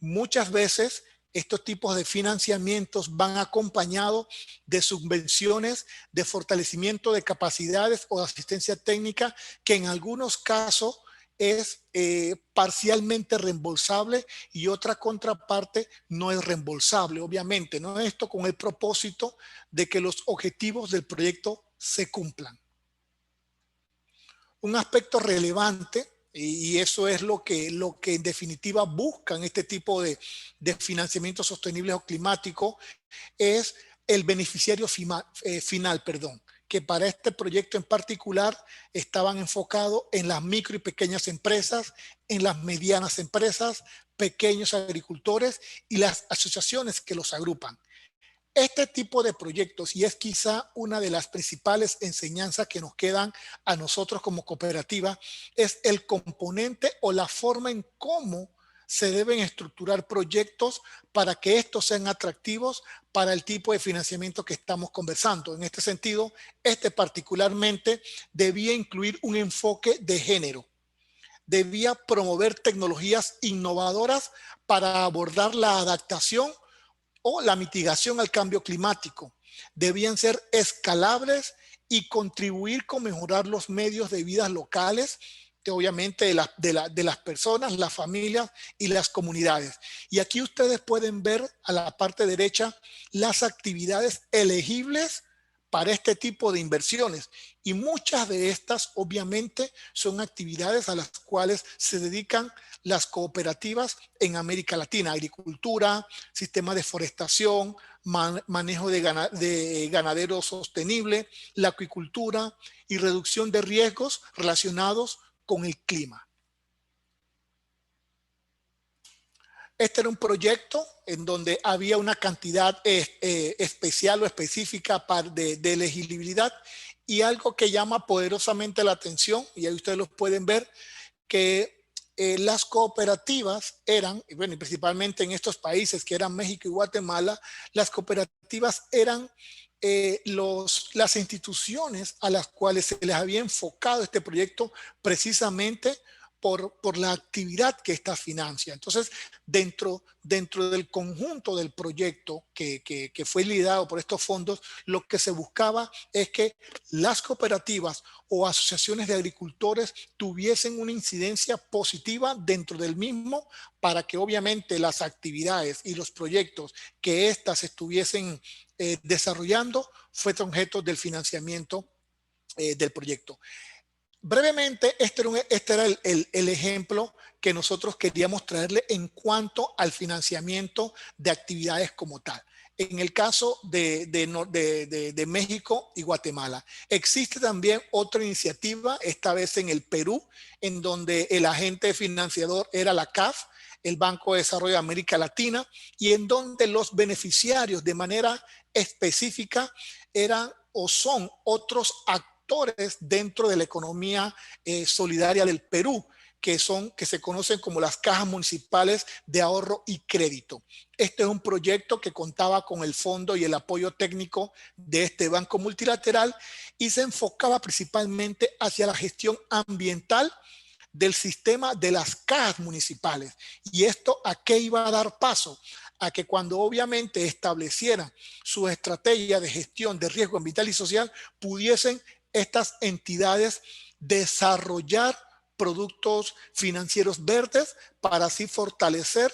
Muchas veces estos tipos de financiamientos van acompañados de subvenciones de fortalecimiento de capacidades o de asistencia técnica que en algunos casos es parcialmente reembolsable y otra contraparte no es reembolsable, obviamente, ¿no? Esto con el propósito de que los objetivos del proyecto se cumplan. Un aspecto relevante, y eso es lo que en definitiva buscan este tipo de financiamiento sostenible o climático, es el beneficiario final, que para este proyecto en particular estaban enfocados en las micro y pequeñas empresas, en las medianas empresas, pequeños agricultores y las asociaciones que los agrupan. Este tipo de proyectos, y es quizá una de las principales enseñanzas que nos quedan a nosotros como cooperativa, es el componente o la forma en cómo se deben estructurar proyectos para que estos sean atractivos para el tipo de financiamiento que estamos conversando. En este sentido, este particularmente debía incluir un enfoque de género. Debía promover tecnologías innovadoras para abordar la adaptación o la mitigación al cambio climático. Debían ser escalables y contribuir con mejorar los medios de vida locales, obviamente de las personas, las familias y las comunidades. Y aquí ustedes pueden ver a la parte derecha las actividades elegibles para este tipo de inversiones. Y muchas de estas obviamente son actividades a las cuales se dedican las cooperativas en América Latina: agricultura, sistema de forestación, manejo de ganadero sostenible, la acuicultura y reducción de riesgos relacionados con el clima. Este era un proyecto en donde había una cantidad especial o específica de elegibilidad y algo que llama poderosamente la atención, y ahí ustedes lo pueden ver, que las cooperativas eran, y bueno, y principalmente en estos países que eran México y Guatemala, las cooperativas eran las instituciones a las cuales se les había enfocado este proyecto precisamente por la actividad que esta financia. Entonces, dentro del conjunto del proyecto que fue liderado por estos fondos, lo que se buscaba es que las cooperativas o asociaciones de agricultores tuviesen una incidencia positiva dentro del mismo para que obviamente las actividades y los proyectos que éstas estuviesen desarrollando fueran objeto del financiamiento del proyecto. Brevemente, este era el ejemplo que nosotros queríamos traerle en cuanto al financiamiento de actividades como tal. En el caso de México y Guatemala. Existe también otra iniciativa, esta vez en el Perú, en donde el agente financiador era la CAF, el Banco de Desarrollo de América Latina, y en donde los beneficiarios de manera específica eran o son otros actores dentro de la economía solidaria del Perú, que se conocen como las cajas municipales de ahorro y crédito. Este es un proyecto que contaba con el fondo y el apoyo técnico de este banco multilateral y se enfocaba principalmente hacia la gestión ambiental del sistema de las cajas municipales. ¿Y esto a qué iba a dar paso? A que cuando obviamente establecieran su estrategia de gestión de riesgo ambiental y social, pudiesen estas entidades desarrollar productos financieros verdes para así fortalecer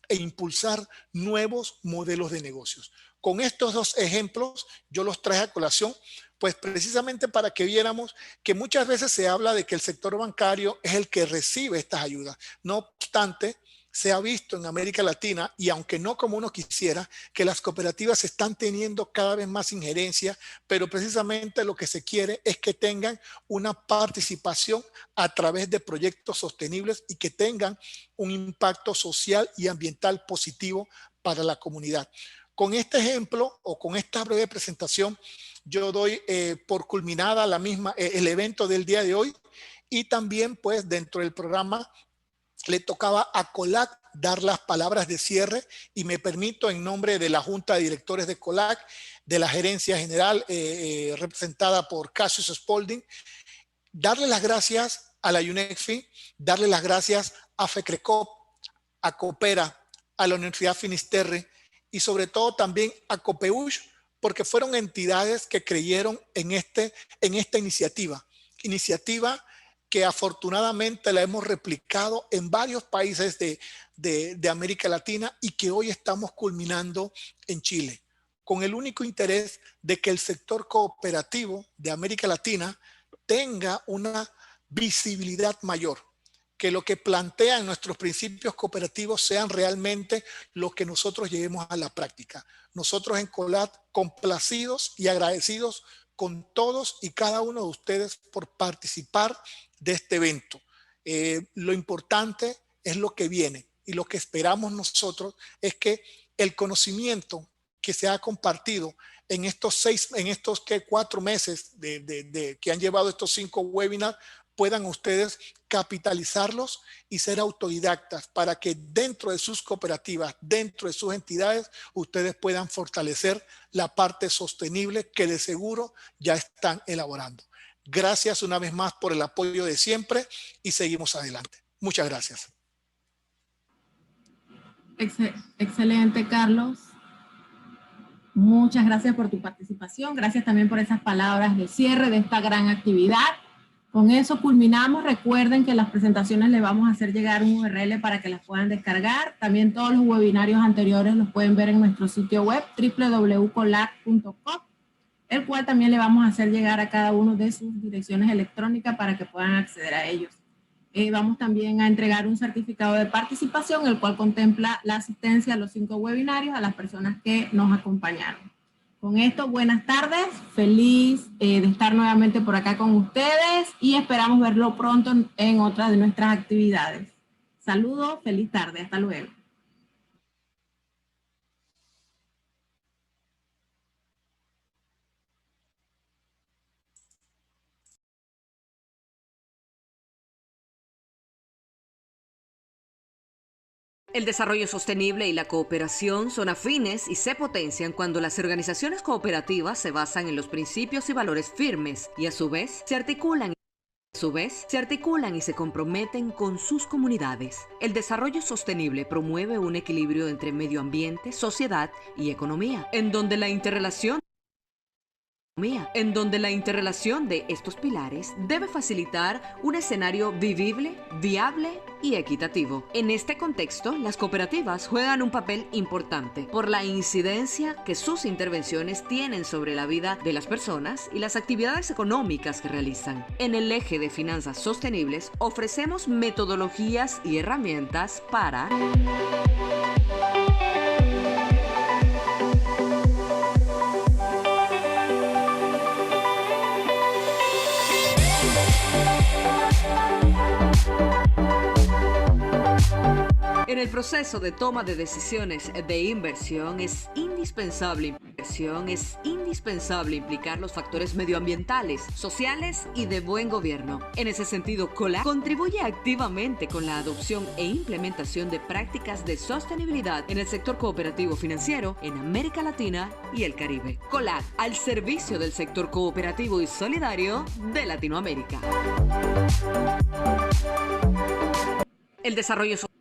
e impulsar nuevos modelos de negocios. Con estos dos ejemplos yo los traje a colación, pues precisamente para que viéramos que muchas veces se habla de que el sector bancario es el que recibe estas ayudas. No obstante, se ha visto en América Latina, y aunque no como uno quisiera, que las cooperativas están teniendo cada vez más injerencia, pero precisamente lo que se quiere es que tengan una participación a través de proyectos sostenibles y que tengan un impacto social y ambiental positivo para la comunidad. Con este ejemplo o con esta breve presentación, yo doy por culminada el evento del día de hoy, y también pues dentro del programa le tocaba a COLAC dar las palabras de cierre, y me permito en nombre de la Junta de Directores de COLAC, de la Gerencia General representada por Cassius Spalding, darle las gracias a la UNECFI, darle las gracias a FECRECOP, a Coopera, a la Universidad Finisterre y sobre todo también a COPEUSH, porque fueron entidades que creyeron en esta iniciativa que afortunadamente la hemos replicado en varios países de América Latina y que hoy estamos culminando en Chile, con el único interés de que el sector cooperativo de América Latina tenga una visibilidad mayor, que lo que plantean nuestros principios cooperativos sean realmente lo que nosotros llevemos a la práctica. Nosotros en COLAC complacidos y agradecidos con todos y cada uno de ustedes por participar de este evento. Lo importante es lo que viene, y lo que esperamos nosotros es que el conocimiento que se ha compartido en estos 4 meses que han llevado estos 5 webinars, puedan ustedes capitalizarlos y ser autodidactas para que dentro de sus cooperativas, dentro de sus entidades, ustedes puedan fortalecer la parte sostenible que de seguro ya están elaborando. Gracias una vez más por el apoyo de siempre y seguimos adelante. Muchas gracias. Excelente, Carlos. Muchas gracias por tu participación. Gracias también por esas palabras de cierre de esta gran actividad. Con eso culminamos. Recuerden que las presentaciones les vamos a hacer llegar un URL para que las puedan descargar. También todos los webinarios anteriores los pueden ver en nuestro sitio web www.colac.com, el cual también le vamos a hacer llegar a cada uno de sus direcciones electrónicas para que puedan acceder a ellos. Vamos también a entregar un certificado de participación, el cual contempla la asistencia a los 5 webinarios a las personas que nos acompañaron. Con esto, buenas tardes, feliz de estar nuevamente por acá con ustedes y esperamos verlo pronto en otra de nuestras actividades. Saludos, feliz tarde, hasta luego. El desarrollo sostenible y la cooperación son afines y se potencian cuando las organizaciones cooperativas se basan en los principios y valores firmes y a su vez se articulan y se comprometen con sus comunidades. El desarrollo sostenible promueve un equilibrio entre medio ambiente, sociedad y economía, en donde la interrelación de estos pilares debe facilitar un escenario vivible, viable y equitativo. En este contexto, las cooperativas juegan un papel importante por la incidencia que sus intervenciones tienen sobre la vida de las personas y las actividades económicas que realizan. En el eje de finanzas sostenibles, ofrecemos metodologías y herramientas para En el proceso de toma de decisiones de inversión es indispensable implicar los factores medioambientales, sociales y de buen gobierno. En ese sentido, COLAC contribuye activamente con la adopción e implementación de prácticas de sostenibilidad en el sector cooperativo financiero en América Latina y el Caribe. COLAC, al servicio del sector cooperativo y solidario de Latinoamérica. El desarrollo social.